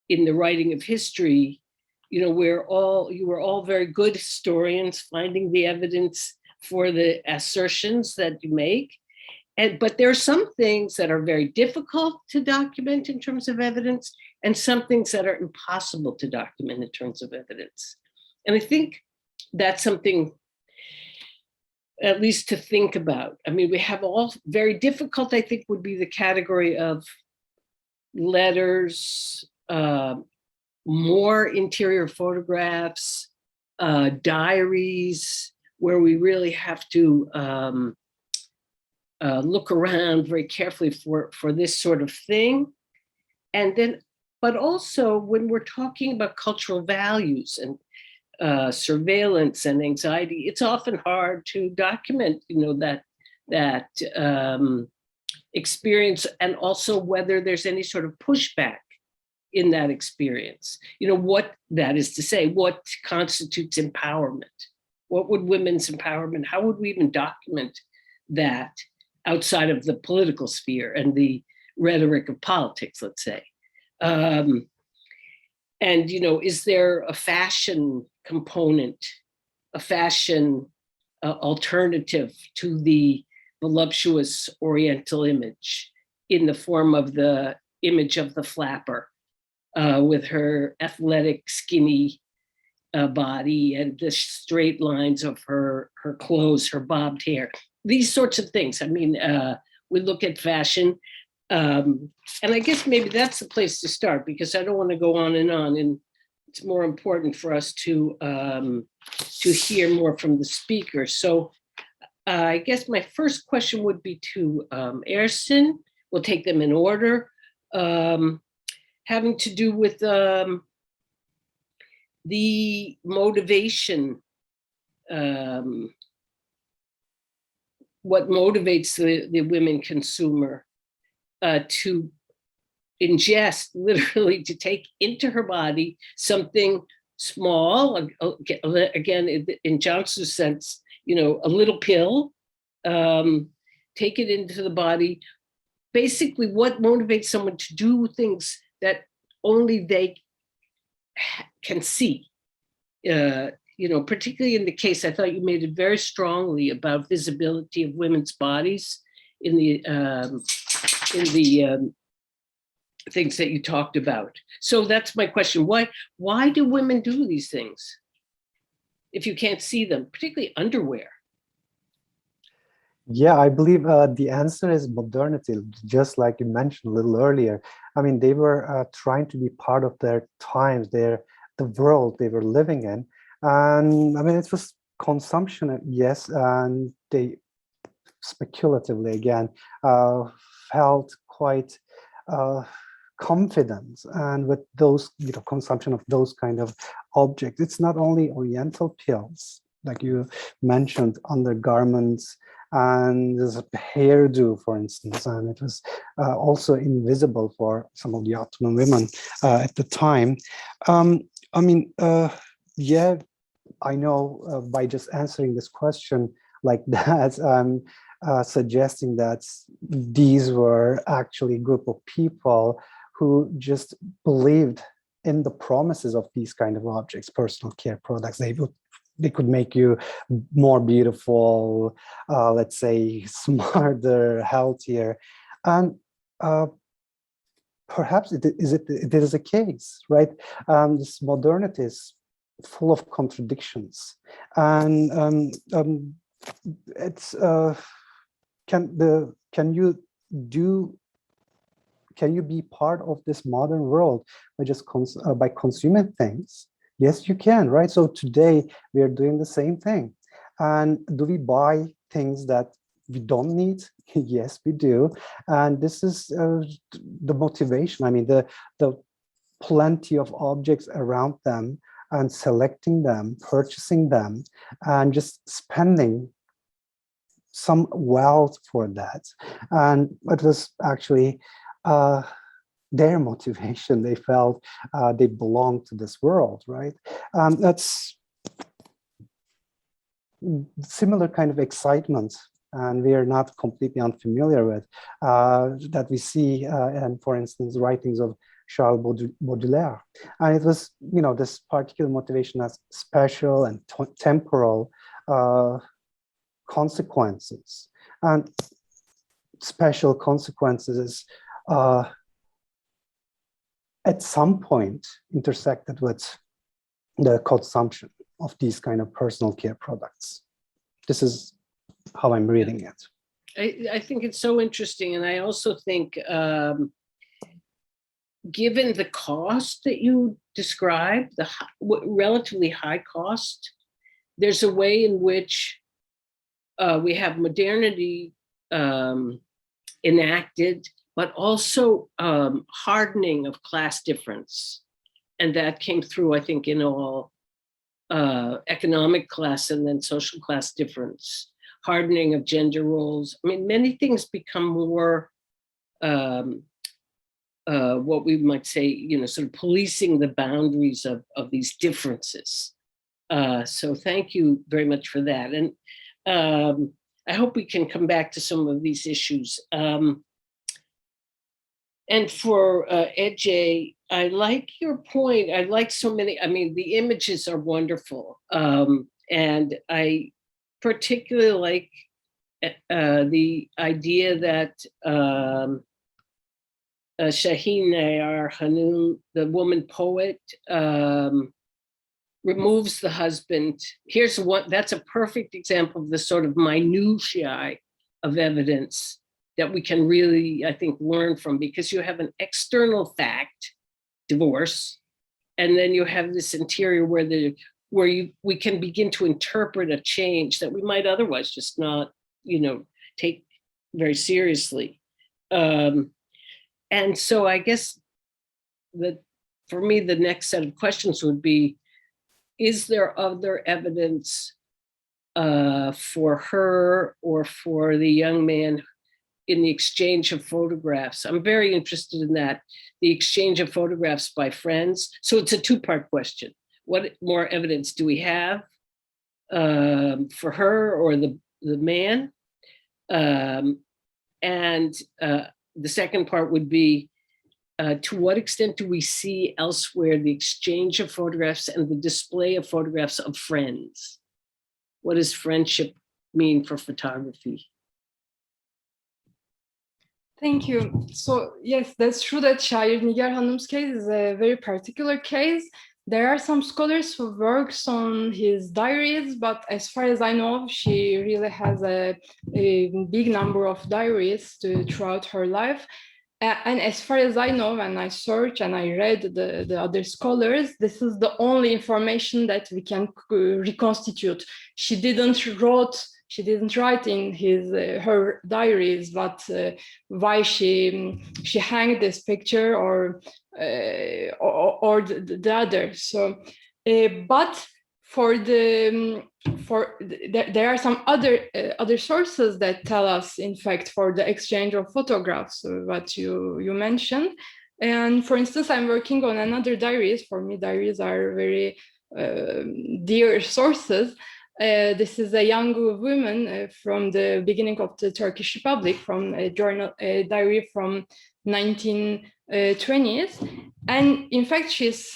in the writing of history. You were all very good historians finding the evidence for the assertions that you make. But there are some things that are very difficult to document in terms of evidence, and some things that are impossible to document in terms of evidence. And I think that's something at least to think about. I mean, we have all very difficult, I think, would be the category of letters, more interior photographs, diaries, where we really have to look around very carefully for this sort of thing. And then, but also when we're talking about cultural values and surveillance and anxiety, it's often hard to document, that experience, and also whether there's any sort of pushback in that experience. What that is to say, what constitutes empowerment? What would women's empowerment, how would we even document that outside of the political sphere and the rhetoric of politics, let's say? And, is there a fashion component, a fashion alternative to the voluptuous Oriental image in the form of the image of the flapper with her athletic, skinny body and the straight lines of her clothes, her bobbed hair, these sorts of things. I mean, we look at fashion, and I guess maybe that's the place to start, because I don't want to go on, and it's more important for us to hear more from the speaker. So I guess my first question would be to Ersin. We'll take them in order, having to do with the motivation, what motivates the women consumer to ingest, literally to take into her body something small, again, in Johnson's sense, a little pill, take it into the body. Basically, what motivates someone to do things that only they can see. Particularly in the case, I thought you made it very strongly about visibility of women's bodies in the things that you talked about. So that's my question. Why do women do these things if you can't see them, particularly underwear? Yeah, I believe the answer is modernity, just like you mentioned a little earlier. I mean, they were trying to be part of their times, the world they were living in. And I mean, it was consumption, yes, and they speculatively, again, felt quite confident, and with those, consumption of those kind of objects. It's not only Oriental pills, like you mentioned, undergarments, and there's a hairdo, for instance, and it was also invisible for some of the Ottoman women at the time. Yeah, I know by just answering this question like that, I'm suggesting that these were actually a group of people who just believed in the promises of these kind of objects, personal care products. They could make you more beautiful, let's say smarter, healthier, and perhaps it is a case, right? This modernity is full of contradictions, and it's can you be part of this modern world by just by consuming things? Yes, you can, right? So today we are doing the same thing. And do we buy things that we don't need? Yes, we do. And this is the motivation. I mean, the plenty of objects around them, and selecting them, purchasing them, and just spending some wealth for that. And it was actually their motivation. They felt they belonged to this world, right? That's similar kind of excitement, and we are not completely unfamiliar with that we see in, for instance, writings of Charles Baudelaire. And it was, this particular motivation has special and temporal consequences, and special consequences at some point intersected with the consumption of these kind of personal care products. This is how I'm reading it. I think it's so interesting. And I also think, given the cost that you described, the relatively high cost, there's a way in which we have modernity enacted, but also hardening of class difference. And that came through, I think, in all economic class and then social class difference, hardening of gender roles. I mean, many things become more, what we might say, sort of policing the boundaries of these differences. So thank you very much for that. And I hope we can come back to some of these issues. And for Ece, I like your point. I like so many, I mean, the images are wonderful. And I particularly like the idea that Şahine Hanım, the woman poet, removes the husband. Here's one, that's a perfect example of the sort of minutiae of evidence that we can really, I think, learn from, because you have an external fact, divorce, and then you have this interior where we can begin to interpret a change that we might otherwise just not, take very seriously. And so I guess that for me, the next set of questions would be, is there other evidence for her or for the young man in the exchange of photographs? I'm very interested in that, the exchange of photographs by friends. So it's a two-part question. What more evidence do we have for her or the man? And the second part would be, to what extent do we see elsewhere the exchange of photographs and the display of photographs of friends? What does friendship mean for photography? Thank you. So yes, that's true that Şair Nigar Hanım's case is a very particular case. There are some scholars who works on his diaries, but as far as I know, she really has a big number of diaries throughout her life. And as far as I know, when I search and I read the other scholars, this is the only information that we can reconstitute. She didn't write in her diaries, but why she hanged this picture or the other. So, but there are some other sources that tell us, in fact, for the exchange of photographs, what you mentioned. And for instance, I'm working on another diaries. For me, diaries are very dear sources. This is a young woman from the beginning of the Turkish Republic, from a diary from 1920s, and in fact she's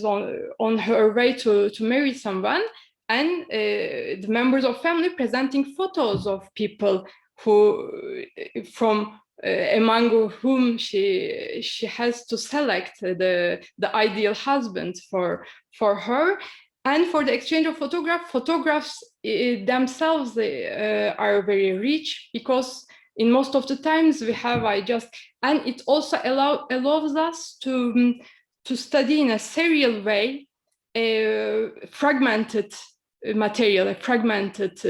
on her way to marry someone, and the members of family presenting photos of people who from among whom she has to select the ideal husband for her. And for the exchange of photographs themselves are very rich, because in most of the times we have and it also allows us to study in a serial way fragmented material, a fragmented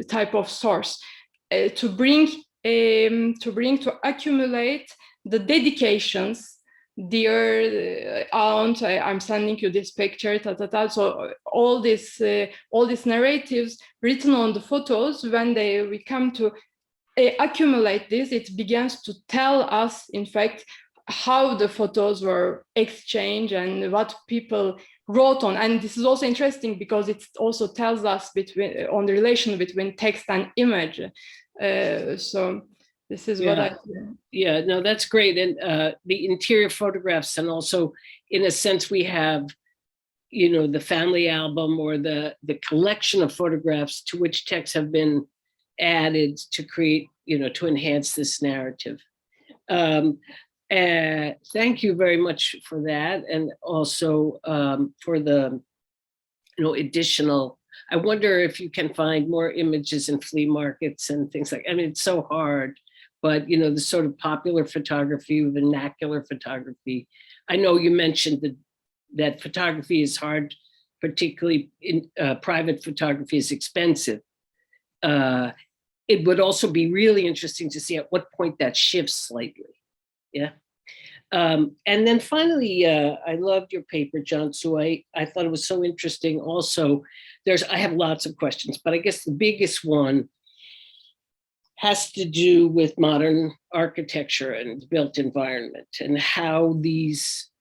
type of source, to accumulate the dedications. Dear aunt, I'm sending you this picture, So all these narratives written on the photos, when we come to accumulate this, it begins to tell us, in fact, how the photos were exchanged and what people wrote on. And this is also interesting because it also tells us on the relation between text and image. So this is what I do. Yeah, no, that's great. And the interior photographs, and also in a sense we have, the family album or the collection of photographs to which texts have been added to create, to enhance this narrative. Thank you very much for that. And also for the, additional, I wonder if you can find more images in flea markets and things like, it's so hard, but, the sort of popular photography, vernacular photography. I know you mentioned that photography is hard, particularly in private photography is expensive. It would also be really interesting to see at what point that shifts slightly. Yeah. And then finally, I loved your paper, John. So I thought it was so interesting. Also, I have lots of questions, but I guess the biggest one has to do with modern architecture and built environment, and how these,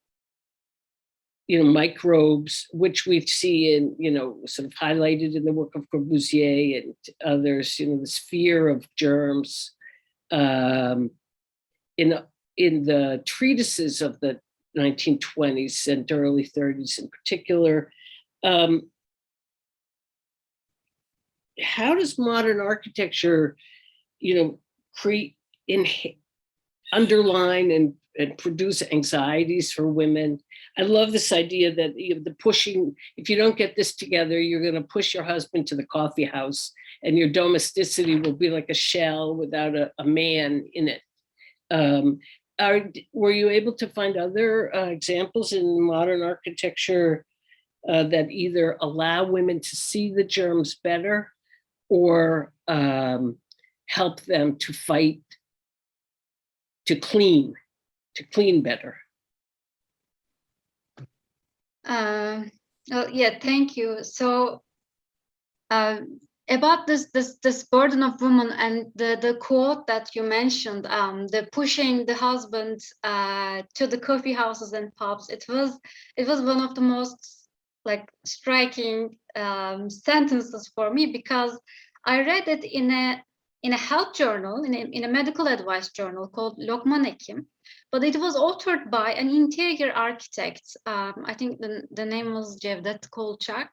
microbes, which we see in, sort of highlighted in the work of Corbusier and others, the sphere of germs, in the treatises of the 1920s and early 30s in particular. How does modern architecture, underline and produce anxieties for women? I love this idea that the pushing, if you don't get this together, you're going to push your husband to the coffee house and your domesticity will be like a shell without a man in it. Were you able to find other examples in modern architecture that either allow women to see the germs better or help them to fight, to clean better? Yeah, thank you. So about this burden of women and the quote that you mentioned, the pushing the husband to the coffee houses and pubs, it was one of the most striking sentences for me, because I read it in a in a health journal, in a medical advice journal called Lokman Hekim, but it was authored by an interior architect. I think the name was Cevdet Kolçak.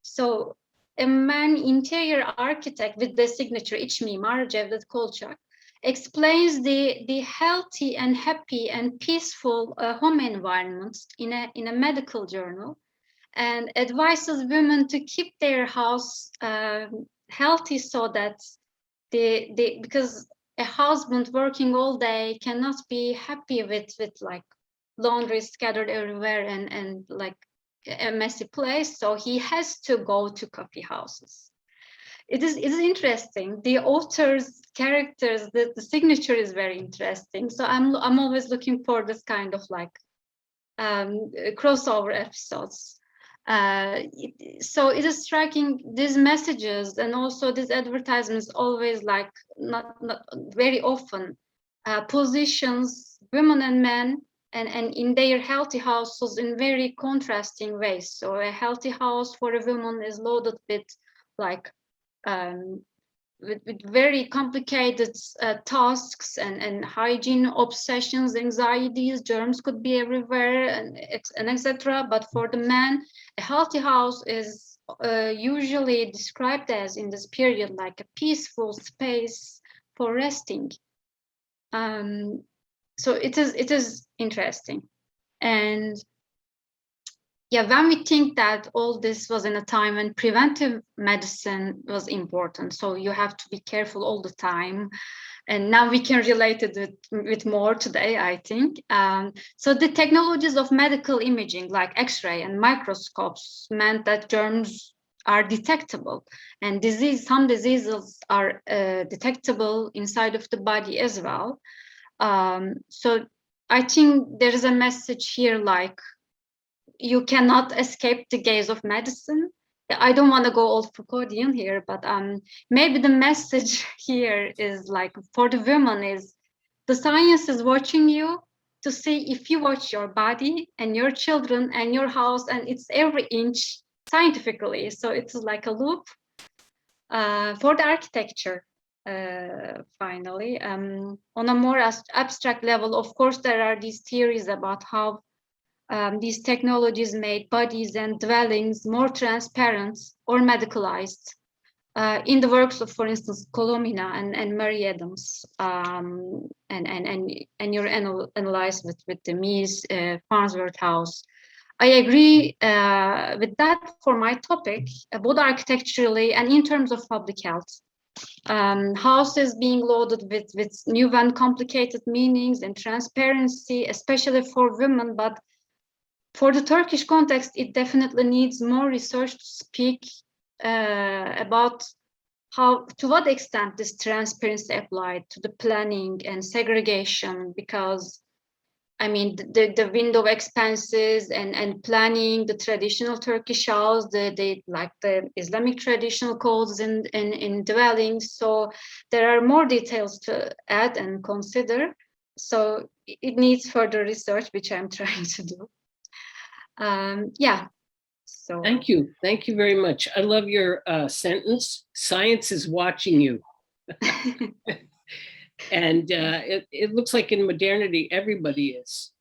So a man interior architect with the signature İç Mimar Cevdet Kolçak explains the healthy and happy and peaceful home environment in a medical journal, and advises women to keep their house healthy, so that because a husband working all day cannot be happy with like laundry scattered everywhere and like a messy place, so he has to go to coffee houses. It is interesting. The author's characters, the signature is very interesting. So I'm always looking for this kind of like crossover episodes. So it is striking, these messages and also these advertisements always like not very often positions women and men and in their healthy houses in very contrasting ways. So a healthy house for a woman is loaded with like with very complicated tasks and hygiene obsessions, anxieties, germs could be everywhere, and etc. But for the man, a healthy house is usually described as, in this period, like a peaceful space for resting. So it is interesting. And yeah, when we think that all this was in a time when preventive medicine was important, so you have to be careful all the time. And now we can relate it with more today, I think. So the technologies of medical imaging, like X-ray and microscopes, meant that germs are detectable, and some diseases are detectable inside of the body as well. So I think there is a message here like, you cannot escape the gaze of medicine. I don't want to go old Foucauldian here, but maybe the message here is like, for the women, is the science is watching you to see if you watch your body and your children and your house, and it's every inch scientifically. So it's like a loop. For the architecture, finally, on a more abstract level, of course, there are these theories about how these technologies made bodies and dwellings more transparent or medicalized. In the works of, for instance, Colomina and Mary Adams, and you're analyzed with the Mies Farnsworth House. I agree with that for my topic, both architecturally and in terms of public health. Houses being loaded with new and complicated meanings and transparency, especially for women, but for the Turkish context, it definitely needs more research to speak about to what extent this transparency applied to the planning and segregation, because I mean, the window expenses and planning, the traditional Turkish house, the Islamic traditional codes in dwellings. So there are more details to add and consider. So it needs further research, which I'm trying to do. Yeah. So thank you very much. I love your sentence. Science is watching you. And it looks like in modernity everybody is.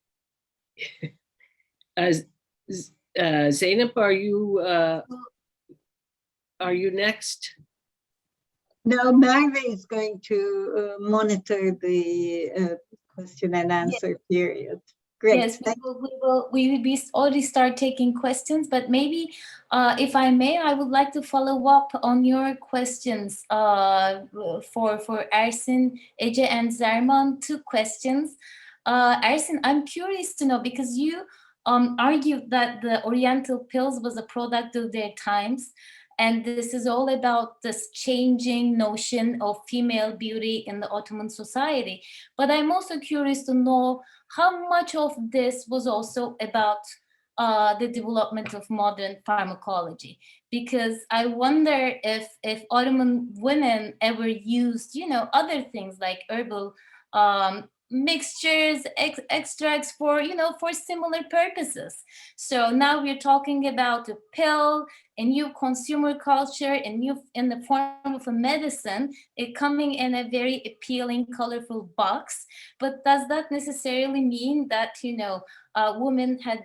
Zeynep, are you next? No, Merve is going to monitor the question and answer period. Great. Yes, we will be already start taking questions, but maybe if I may, I would like to follow up on your questions for Ersin, Ece, and Zerman. 2 questions. Ersin, I'm curious to know, because you argued that the Oriental pills was a product of their times, and this is all about this changing notion of female beauty in the Ottoman society. But I'm also curious to know how much of this was also about the development of modern pharmacology, because I wonder if Ottoman women ever used, other things like herbal mixtures, extracts for, for similar purposes. So now we're talking about a pill, a new consumer culture, a new in the form of a medicine, it coming in a very appealing, colorful box. But does that necessarily mean that, women had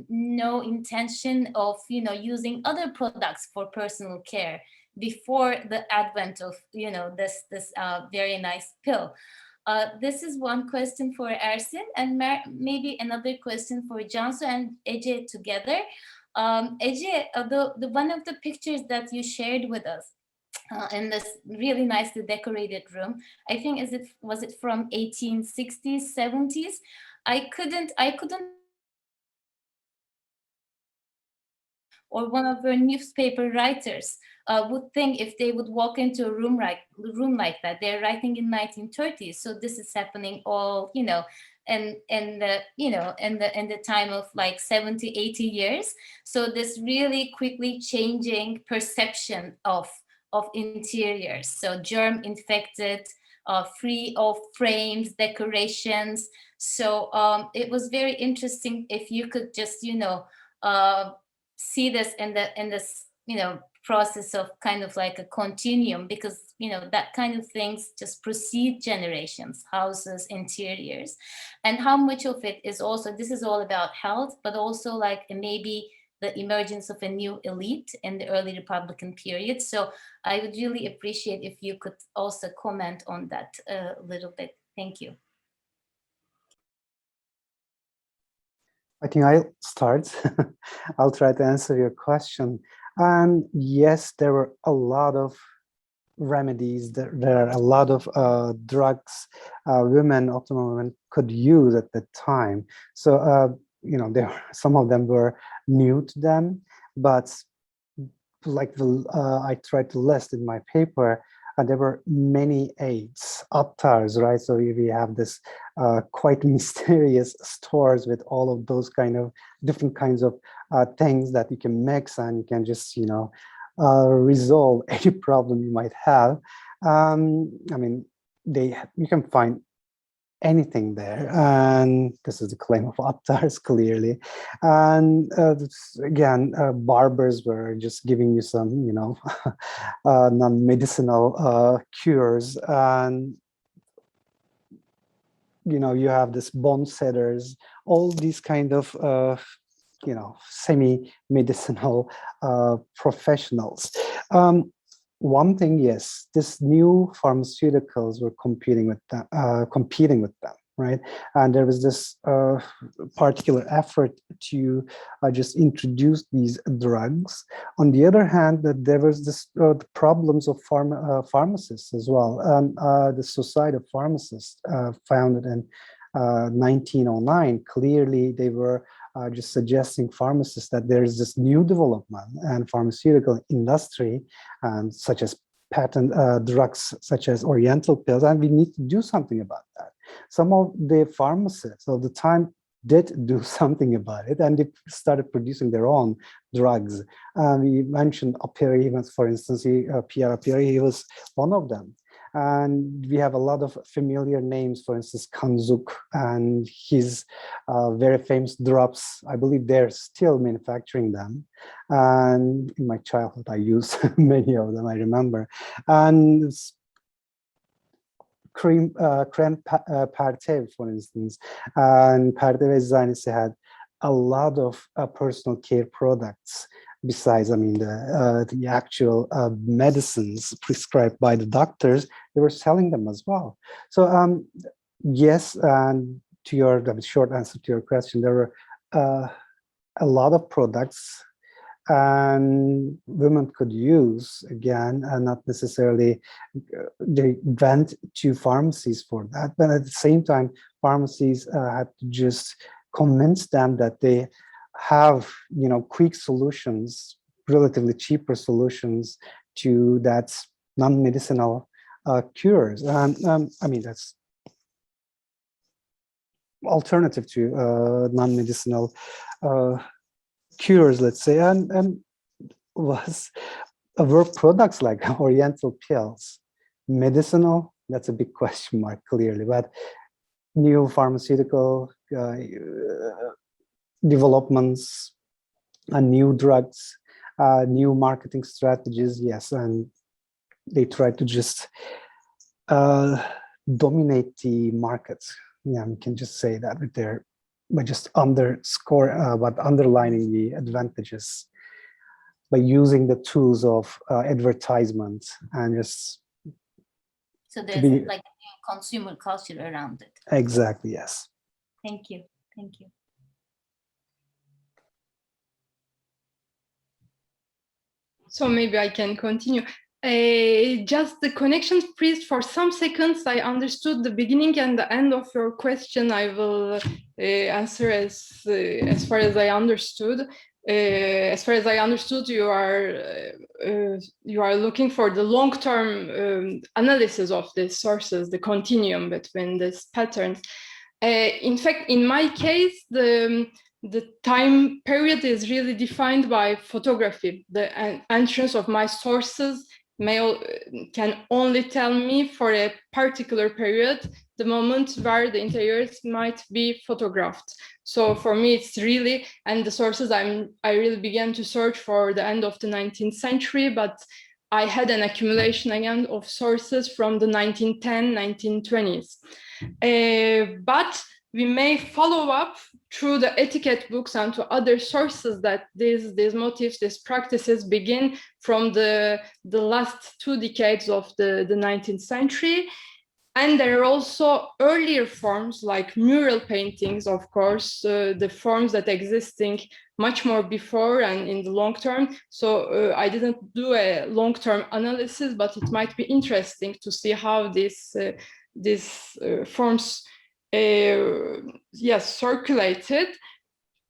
no intention of, using other products for personal care before the advent of, this very nice pill? This is one question for Ersin, and maybe another question for Cansu and Ece together. Ece, the one of the pictures that you shared with us in this really nicely decorated room, I think was it from 1860s, 70s? I couldn't, or one of our newspaper writers would think if they would walk into a room like that. They're writing in 1930s, so this is happening all, in the time of like 70, 80 years. So this really quickly changing perception of interiors. So germ infected, free of frames, decorations. So it was very interesting if you could just, see this in this, process of kind of like a continuum, because, that kind of things just precede generations, houses, interiors, and how much of it is also, this is all about health, but also like maybe the emergence of a new elite in the early Republican period. So I would really appreciate if you could also comment on that a little bit. Thank you. I think I'll start. I'll try to answer your question. And yes, there were a lot of remedies. There are a lot of drugs Ottoman women could use at the time. So, some of them were new to them, but like I tried to list in my paper, there were many aids, attars, right? So we have this quite mysterious stores with all of those kind of different kinds of things that you can mix, and you can just, resolve any problem you might have. I mean, you can find anything there, and this is the claim of attars, clearly. And again, barbers were just giving you some, non-medicinal cures, and you have this bone setters, all these kind of semi-medicinal professionals. One thing, yes, this new pharmaceuticals were competing with them, right? And there was this particular effort to just introduce these drugs. On the other hand, there was this problems of pharmacists as well. And the Society of Pharmacists, founded in 1909, clearly they were just suggesting pharmacists that there is this new development and pharmaceutical industry, such as patent drugs, such as Oriental pills, and we need to do something about that. Some of the pharmacists of the time did do something about it, and they started producing their own drugs. We mentioned Aperi, for instance, Pierre Aperi, he was one of them. And we have a lot of familiar names, for instance, Kanzuk and his very famous drops. I believe they're still manufacturing them. And in my childhood, I used many of them, I remember. And creme Pertev, for instance, and Pertev Eczanesi had a lot of personal care products. Besides, the actual medicines prescribed by the doctors, they were selling them as well. So yes, and to your short answer to your question, there were a lot of products and women could use, again, and not necessarily they went to pharmacies for that, but at the same time, pharmacies had to just convince them that they have, quick solutions, relatively cheaper solutions to that non-medicinal cures. And that's alternative to non-medicinal cures, let's say, and were products like Oriental pills medicinal? That's a big question mark, clearly, but new pharmaceutical developments and new drugs, new marketing strategies, yes, and they try to just dominate the markets. Yeah, we can just say that by just underlining the advantages by using the tools of advertisement and just. So there's like a new consumer culture around it. Exactly, yes. Thank you. Thank you. So maybe I can continue. Just the connection freeze for some seconds. I understood the beginning and the end of your question. I will answer as far as I understood. As far as I understood, you are looking for the long-term analysis of these sources, the continuum between these patterns. In fact, in my case, the time period is really defined by photography. The entrance of my sources can only tell me for a particular period the moment where the interiors might be photographed. So for me, it's really, and the sources I really began to search for the end of the 19th century, but I had an accumulation again of sources from the 1910, 1920s. But we may follow up through the etiquette books and to other sources that these motifs, these practices begin from the last 2 decades of the 19th century. And there are also earlier forms like mural paintings, of course, the forms that existing much more before and in the long term. So I didn't do a long-term analysis, but it might be interesting to see how these forms circulated.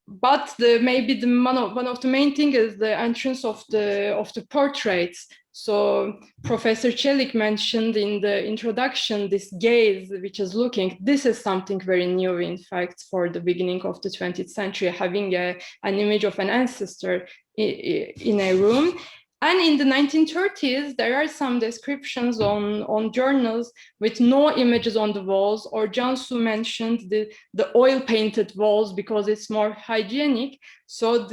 But maybe one of the main thing is the entrance of the portraits. So Professor Çelik mentioned in the introduction this gaze, which is looking. This is something very new, in fact, for the beginning of the 20th century, having an image of an ancestor in a room. And in the 1930s, there are some descriptions on journals with no images on the walls, or Cansu mentioned the oil-painted walls because it's more hygienic. So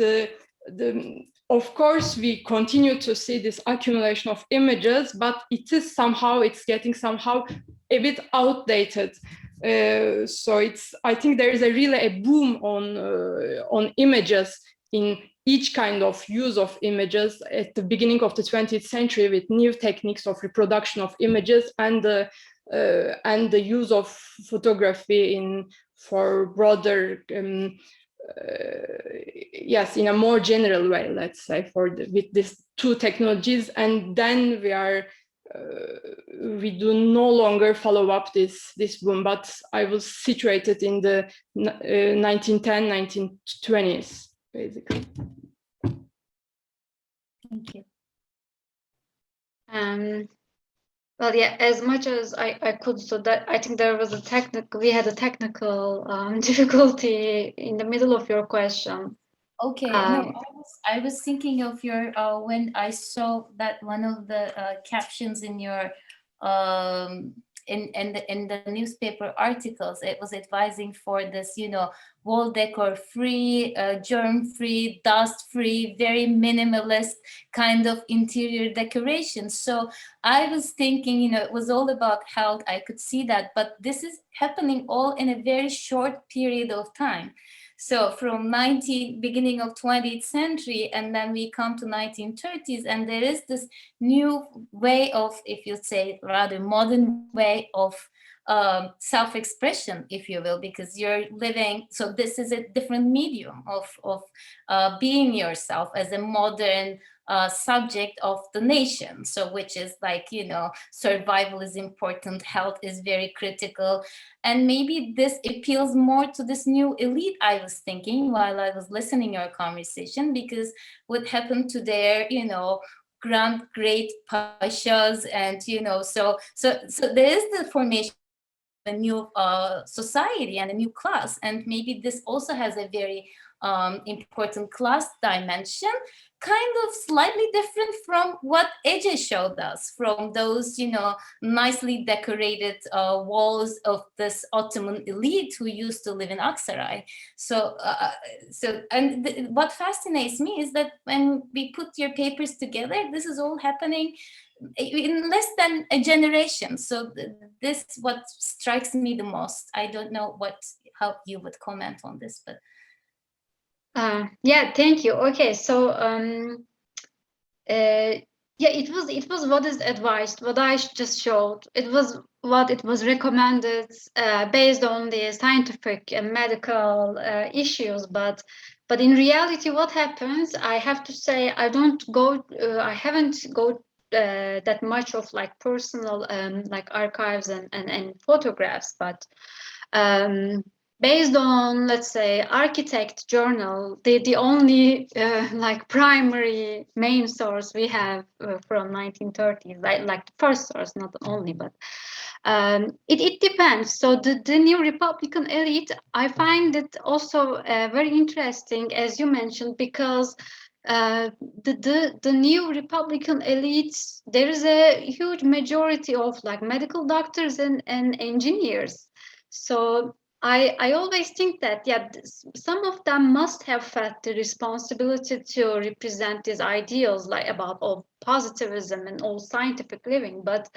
of course, we continue to see this accumulation of images, but it's getting somehow a bit outdated. So I think there is really a boom on images in each kind of use of images at the beginning of the 20th century with new techniques of reproduction of images and the use of photography for broader, in a more general way, let's say, with these 2 technologies. And then we do no longer follow up this boom, but I will situate it in the 1910, 1920s. Basically. Thank you. Well, yeah, as much as I could, so that I think we had a technical difficulty in the middle of your question. Okay, no, I was thinking of your, when I saw that one of the captions in your, in the newspaper articles, it was advising for this, wall decor free, germ free, dust free, very minimalist kind of interior decoration. So I was thinking, it was all about health. I could see that, but this is happening all in a very short period of time. So from beginning of 20th century, and then we come to 1930s, and there is this new way of, if you say, rather modern way of self-expression, if you will, because you're living. So this is a different medium of being yourself as a modern subject of the nation. So which is like, survival is important, health is very critical. And maybe this appeals more to this new elite, I was thinking while I was listening to your conversation, because what happened to their, great pashas, and, so there is the formation of a new society and a new class. And maybe this also has a very important class dimension, kind of slightly different from what Ece showed us, from those, nicely decorated walls of this Ottoman elite who used to live in Aksaray. What fascinates me is that when we put your papers together, this is all happening in less than a generation. So this is what strikes me the most. I don't know how you would comment on this, but. Yeah, thank you. Okay, so it was what is advised, what I just showed. It was what it was recommended based on the scientific and medical issues. But in reality, what happens? I have to say, I haven't go that much of like personal like archives and photographs, but. Based on, let's say, Architect Journal, the only like primary main source we have from 1930s, like the first source, not the only, but it depends. So the new Republican elite, I find it also very interesting, as you mentioned, because the new Republican elites, there is a huge majority of like medical doctors and engineers. So I always think that, some of them must have felt the responsibility to represent these ideals, like about all positivism and all scientific living. But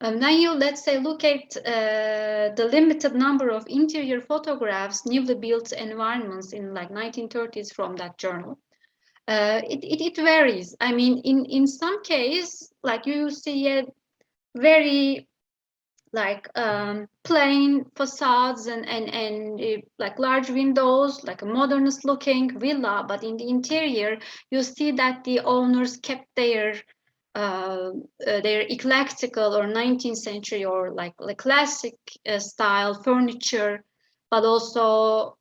then you, let's say, look at the limited number of interior photographs, newly built environments in like 1930s from that journal. It varies. I mean, in some case, like you see a very like plain facades and like large windows, like a modernist looking villa, but in the interior you see that the owners kept their eclectical or 19th century or like classic style furniture, but also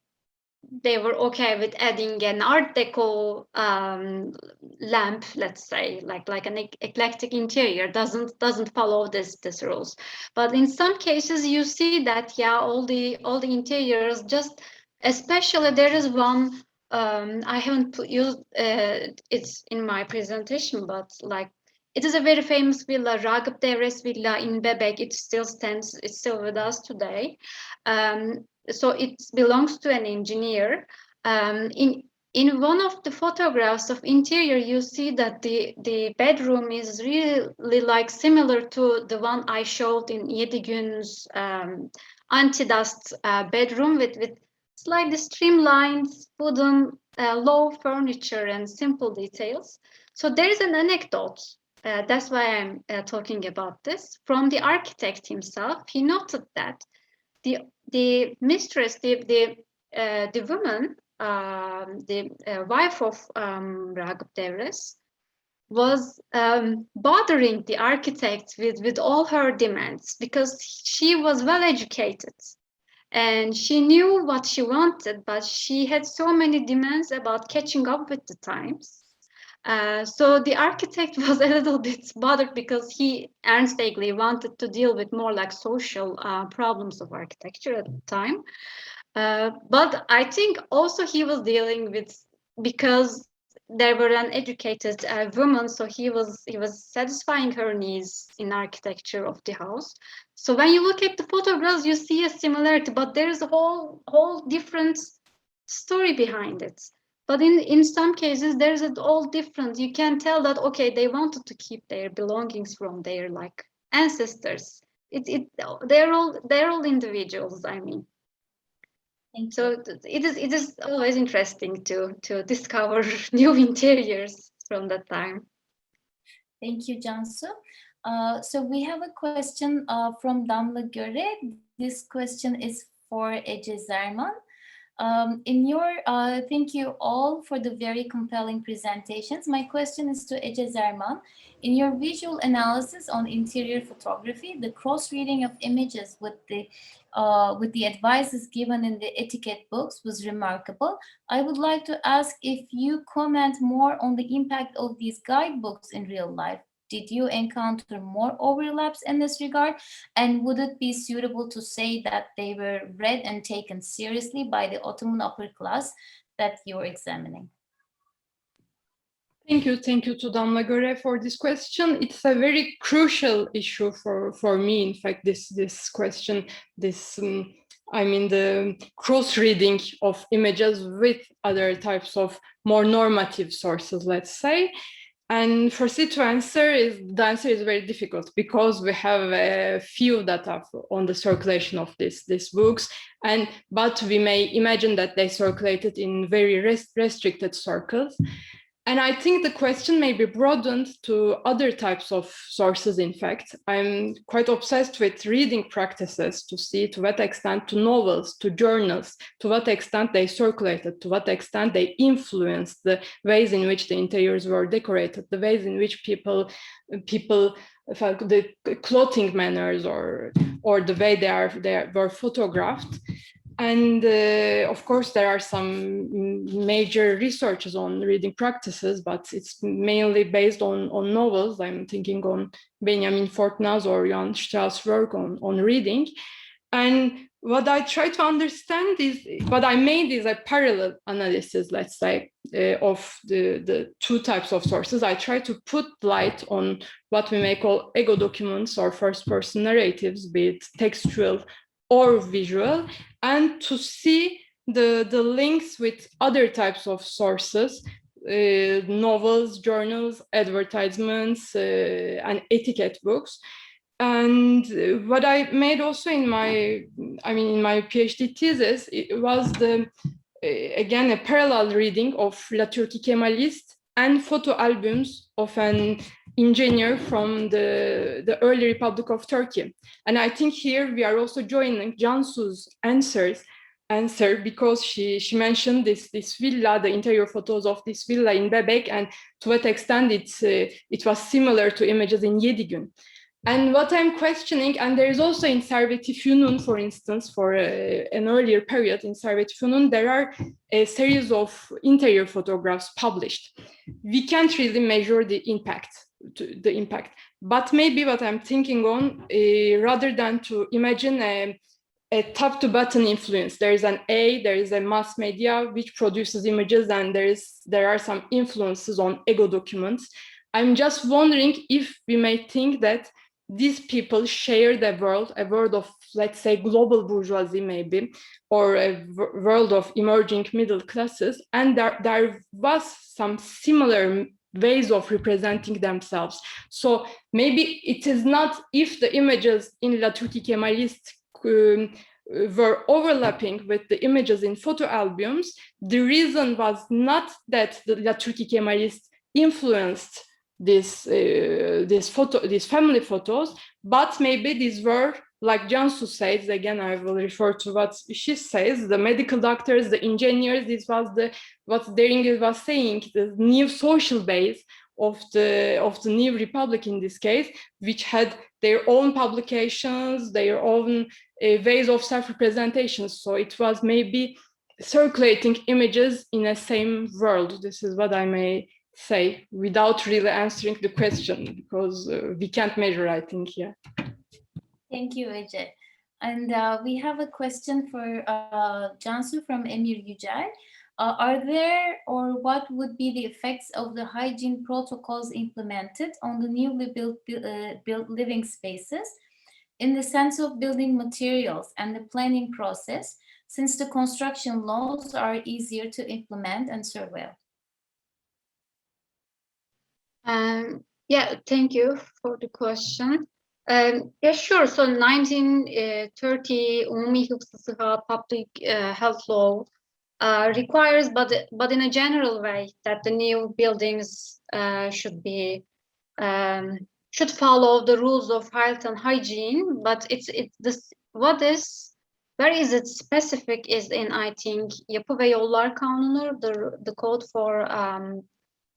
they were okay with adding an Art Deco lamp, let's say, like an eclectic interior. Doesn't follow this rules. But in some cases, you see that all the interiors, just especially there is one. I haven't used it's in my presentation, but like it is a very famous villa, Ragıp Devres Villa in Bebek. It still stands. It's still with us today. So it belongs to an engineer. In one of the photographs of interior, you see that the bedroom is really like similar to the one I showed in Yedigün's anti-dust bedroom with slightly streamlined wooden low furniture and simple details. So there is an anecdote. That's why I'm talking about this. From the architect himself, he noted that the mistress, the woman, the wife of Ragıp Devres, was bothering the architect with all her demands because she was well educated and she knew what she wanted, but she had so many demands about catching up with the times. So the architect was a little bit bothered because he, Ernst Egli, wanted to deal with more like social problems of architecture at the time. But I think also he was dealing with, because there were an educated woman, so he was satisfying her needs in architecture of the house. So when you look at the photographs, you see a similarity, but there is a whole different story behind it. But in some cases, there's all different. You can tell that, okay, they wanted to keep their belongings from their like ancestors. They're all individuals, I mean. So it is always interesting to discover new interiors from that time. Thank you, Cansu. So we have a question from Damla Göre. This question is for Ece Zerman. Thank you all for the very compelling presentations. My question is to Ece Zerman. In your visual analysis on interior photography, the cross-reading of images with the advices given in the etiquette books was remarkable. I would like to ask if you comment more on the impact of these guidebooks in real life. Did you encounter more overlaps in this regard? And would it be suitable to say that they were read and taken seriously by the Ottoman upper class that you're examining? Thank you to Damla Göre for this question. It's a very crucial issue for me. In fact, this question, the cross-reading of images with other types of more normative sources, let's say. And firstly, the answer is very difficult because we have a few data on the circulation of these books, but we may imagine that they circulated in very restricted circles. And I think the question may be broadened to other types of sources, in fact. I'm quite obsessed with reading practices to see to what extent, to novels, to journals, to what extent they circulated, to what extent they influenced the ways in which the interiors were decorated, the ways in which people the clothing manners or the way they were photographed. And of course, there are some major researches on reading practices, but it's mainly based on novels. I'm thinking on Benjamin Fortnaz or Jan Strauss' work on reading. And what I try to understand is, what I made is a parallel analysis, let's say, of the two types of sources. I try to put light on what we may call ego documents or first-person narratives, be it textual or visual, and to see the links with other types of sources, novels, journals, advertisements, and etiquette books. And what I made also in my PhD thesis, it was again a parallel reading of La Turquie Kemalist and photo albums of an engineer from the early Republic of Turkey. And I think here we are also joining Cansu's answer because she mentioned this villa, the interior photos of this villa in Bebek, and to what extent it was similar to images in Yedigün. And what I'm questioning, and there is also in Servet-i Fünun, for instance, for an earlier period in Servet-i Fünun, there are a series of interior photographs published. We can't really measure the impact, but maybe what I'm thinking on, rather than to imagine a top to bottom influence, there is a mass media which produces images, and there are some influences on ego documents. I'm just wondering if we may think that these people share the world, a world of, let's say, global bourgeoisie maybe, or a world of emerging middle classes, and there was some similar ways of representing themselves. So maybe it is not if the images in La Turquie Kemalist were overlapping with the images in photo albums, the reason was not that the La Turquie Kemalist influenced these family photos, but maybe these were, like Cansu says, again, I will refer to what she says, the medical doctors, the engineers, this was what Dering was saying, the new social base of the new republic in this case, which had their own publications, their own ways of self-representation. So it was maybe circulating images in a same world. This is what I may say without really answering the question, because we can't measure, I think. Yeah. Thank you, Ece. And we have a question for Cansu from Emir Yücel. Are there, or what would be the effects of the hygiene protocols implemented on the newly built living spaces in the sense of building materials and the planning process, since the construction laws are easier to implement and surveil? Yeah, thank you for the question. Yeah, sure. So 1930 Umumi Hıfzı Sıha public health law requires, but in a general way, that the new buildings should follow the rules of health and hygiene. But where is it specific is in, I think, Yapı ve Yollar Kanunu, the code for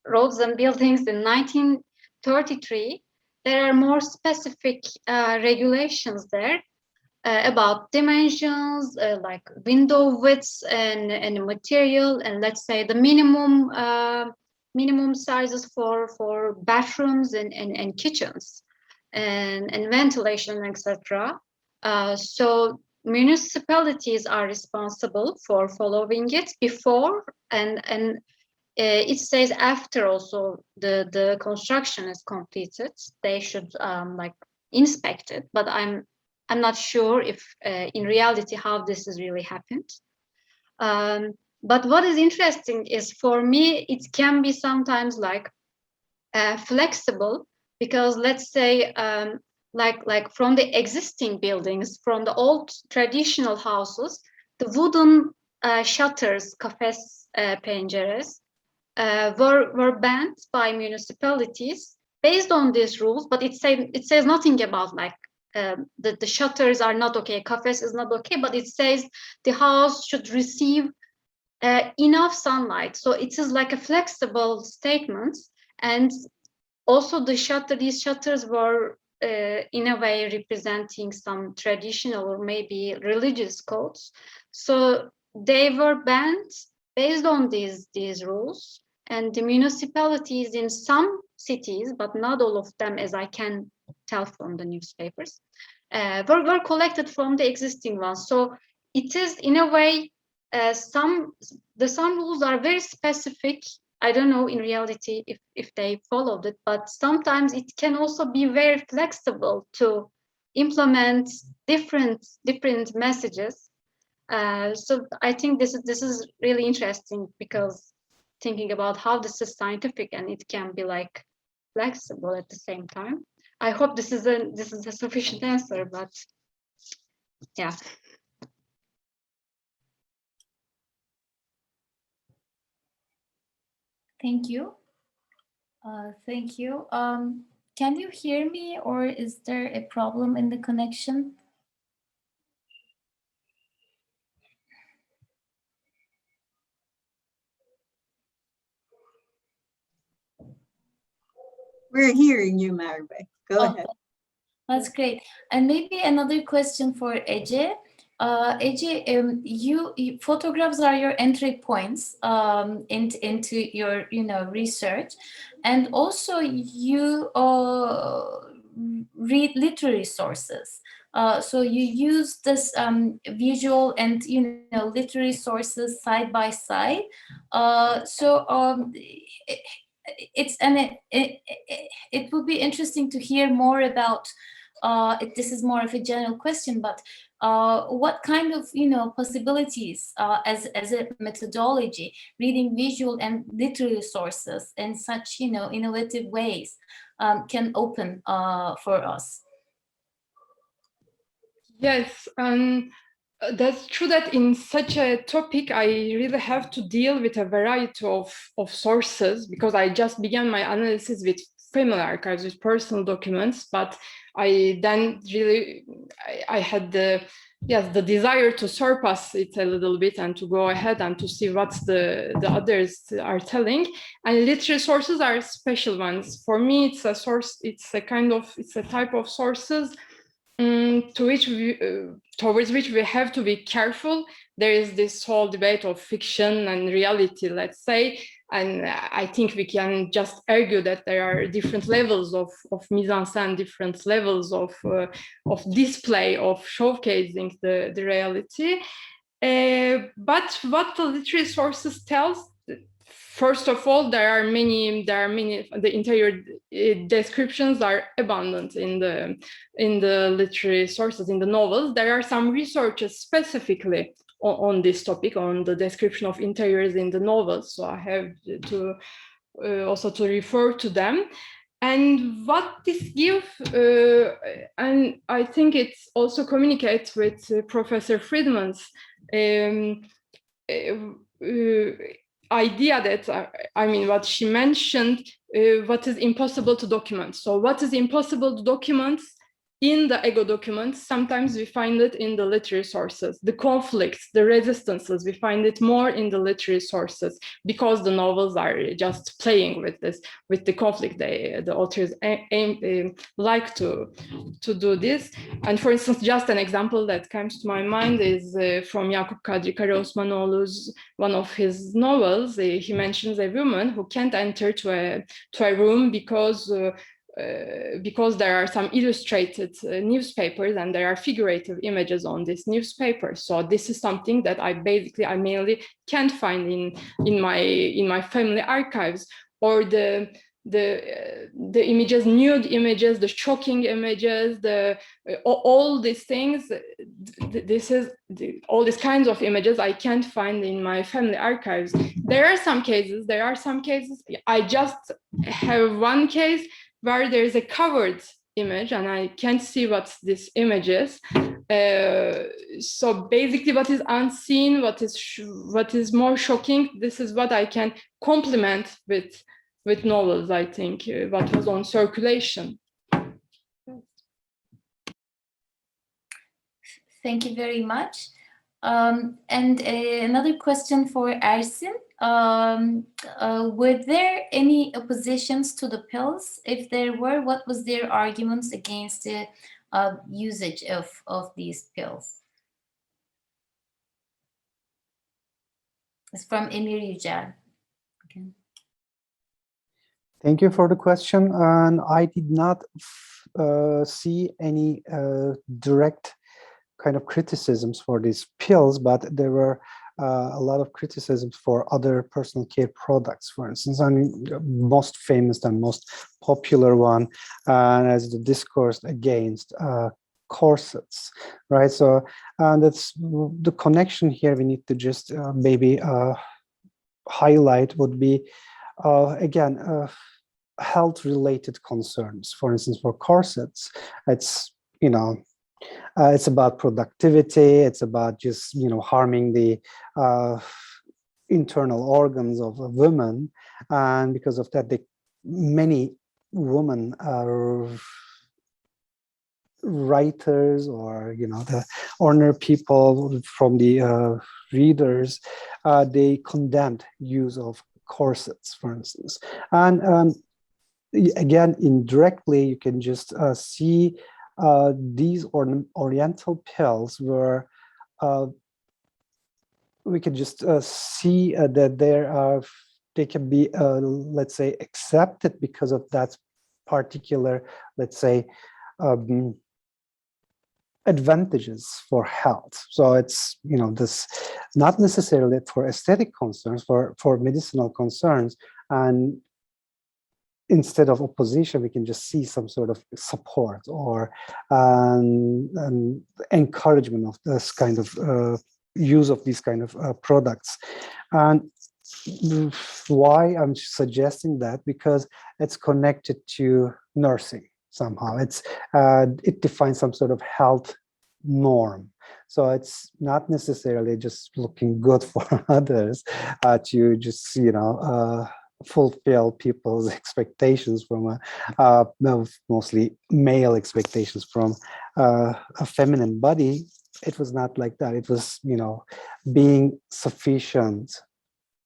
roads and buildings in 1933. There are more specific regulations there about dimensions, like window widths and material, and let's say the minimum sizes for bathrooms and kitchens and ventilation, etc. So municipalities are responsible for following it before and it says after also the construction is completed, they should like inspect it. But I'm not sure if in reality how this has really happened. But what is interesting is for me, it can be sometimes like flexible, because let's say like from the existing buildings, from the old traditional houses, the wooden shutters, kafes penceres, were banned by municipalities based on these rules, but it says nothing about like the shutters are not okay, kafes is not okay, but it says the house should receive enough sunlight. So it is like a flexible statement. And also these shutters were in a way representing some traditional or maybe religious codes. So they were banned based on these rules. And the municipalities in some cities, but not all of them, as I can tell from the newspapers, were collected from the existing ones. So it is in a way, some rules are very specific. I don't know in reality if they followed it, but sometimes it can also be very flexible to implement different messages. So I think this is really interesting, because thinking about how this is scientific and it can be like flexible at the same time. I hope this is a sufficient answer, but yeah. Thank you. Thank you. Can you hear me, or is there a problem in the connection? We're hearing you, Merve. Go ahead. That's great. And maybe another question for Ece. Ece, you photographs are your entry points into your research, and also you read literary sources. So you use this visual and literary sources side by side. It would be interesting to hear more about. This is more of a general question, but what kind of possibilities as a methodology, reading visual and literary sources in such innovative ways can open for us? Yes, and that's true that in such a topic, I really have to deal with a variety of sources, because I just began my analysis with family archives, with personal documents, but I then really, I had the desire to surpass it a little bit and to go ahead and to see what the others are telling. And literary sources are special ones. For me, it's a source, it's a type of sources towards which we have to be careful. There is this whole debate of fiction and reality, let's say, and I think we can just argue that there are different levels of mise-en-scène, different levels of display, of showcasing the reality. But what the literary sources tells, first of all, there are many. The interior descriptions are abundant in the literary sources, in the novels. There are some researches specifically on this topic, on the description of interiors in the novels. So I have to also to refer to them. And what this gives, and I think it also communicates with Professor Friedman's idea that, I mean, what she mentioned, what is impossible to document. So what is impossible to document in the ego documents, sometimes we find it in the literary sources. The conflicts, the resistances, we find it more in the literary sources, because the novels are just playing with this, with the conflict. The authors like to do this. And for instance, just an example that comes to my mind is from Yakup Kadri Karaosmanoğlu's one of his novels. He mentions a woman who can't enter to a room because because there are some illustrated newspapers and there are figurative images on this newspaper. So this is something that I mainly can't find in my family archives, or the images, nude images, the shocking images, all these things. All these kinds of images I can't find in my family archives. There are some cases. I just have one case where there is a covered image and I can't see what this image is. So basically what is unseen, what is more shocking, this is what I can complement with novels, I think, what was on circulation. Thank you very much. And another question for Ersin. Were there any oppositions to the pills? If there were, what was their arguments against the usage of these pills? It's from Emir Yücel. Okay. Thank you for the question. And I did not see any direct kind of criticisms for these pills, but there were a lot of criticisms for other personal care products. For instance, I mean, the most famous and most popular one, as the discourse against corsets, right? So that's the connection here. We need to just maybe highlight would be again health-related concerns. For instance, for corsets, it's it's about productivity. It's about just harming the internal organs of a woman, and because of that, many women are writers or the honor people from the readers. They condemned use of corsets, for instance, and again indirectly you can just see these Oriental pills were, we can just see that they can be, let's say, accepted because of that particular, let's say, advantages for health. So it's, this not necessarily for aesthetic concerns, for medicinal concerns, and instead of opposition, we can just see some sort of support or encouragement of this kind of use of these kind of products. And why I'm suggesting that, because it's connected to nursing somehow. It defines some sort of health norm. So it's not necessarily just looking good for others to just, fulfill people's expectations from mostly male expectations from a feminine body. It was not like that. It was, being sufficient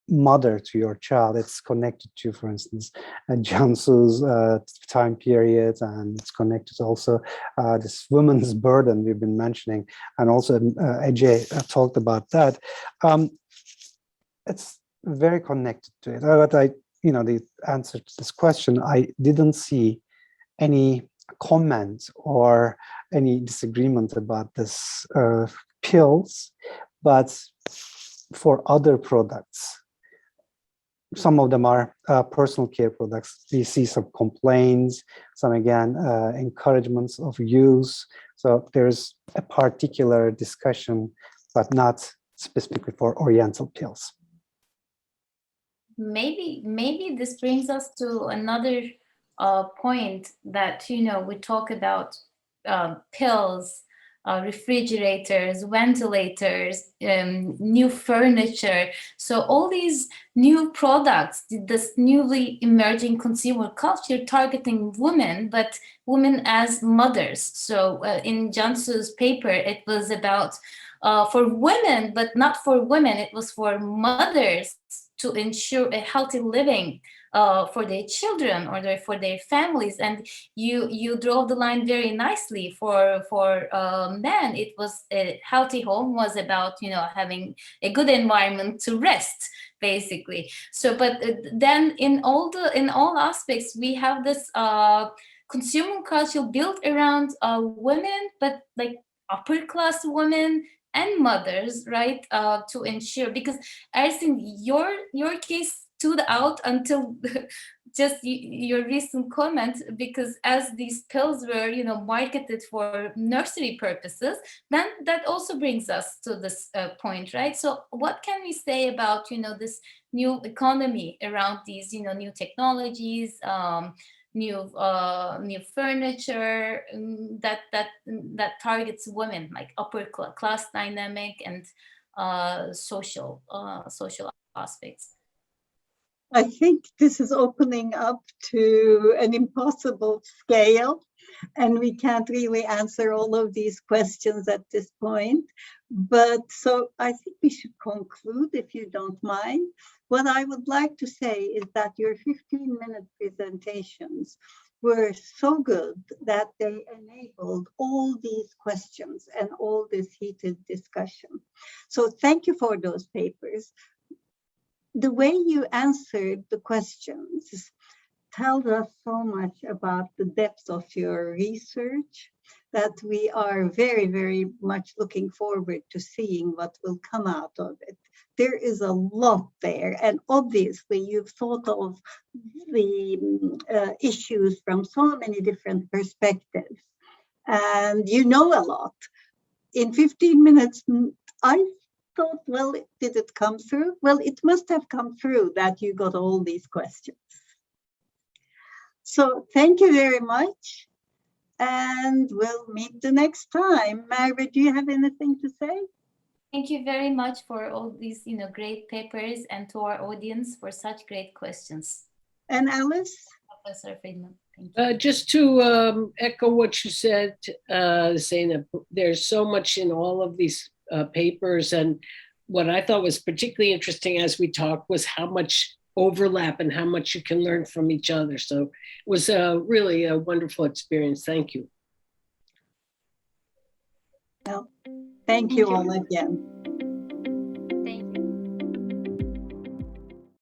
mother to your child. It's connected to, for instance, Jansu's time period, and it's connected also this woman's burden we've been mentioning, and also Ece talked about that. It's very connected to it. But the answer to this question, I didn't see any comment or any disagreement about this pills, but for other products, some of them are personal care products. We see some complaints, some again encouragements of use. So there's a particular discussion, but not specifically for Oriental pills. Maybe this brings us to another point that we talk about pills, refrigerators, ventilators, new furniture. So all these new products, this newly emerging consumer culture targeting women, but women as mothers. So in Jansu's paper, it was about for women, but not for women. It was for mothers to ensure a healthy living for their children or for their families. And you drove the line very nicely. For men, it was a healthy home was about having a good environment to rest, basically. So, but then in all aspects, we have this consumer culture built around women, but like upper class women and mothers, right? To ensure, because Ersin, your case stood out until just your recent comment, because as these pills were, marketed for nursery purposes, then that also brings us to this point, right? So what can we say about, this new economy around these, new technologies, new furniture that targets women, like upper class dynamic and social aspects? I think this is opening up to an impossible scale, and we can't really answer all of these questions at this point. But so I think we should conclude, if you don't mind. What I would like to say is that your 15-minute presentations were so good that they enabled all these questions and all this heated discussion. So thank you for those papers. The way you answered the questions tells us so much about the depth of your research that we are very, very much looking forward to seeing what will come out of it. There is a lot there, and obviously you've thought of the issues from so many different perspectives, and you know a lot. In 15 minutes, I thought, well, did it come through? Well, it must have come through that you got all these questions. So thank you very much, and we'll meet the next time. Merve, do you have anything to say? Thank you very much for all these, great papers, and to our audience for such great questions. And Alice? Professor Friedman, thank you. Just to echo what you said, Zeynep, there's so much in all of these papers, and what I thought was particularly interesting as we talked was how much overlap and how much you can learn from each other. So it was really a wonderful experience. Thank you. Well, thank you all again.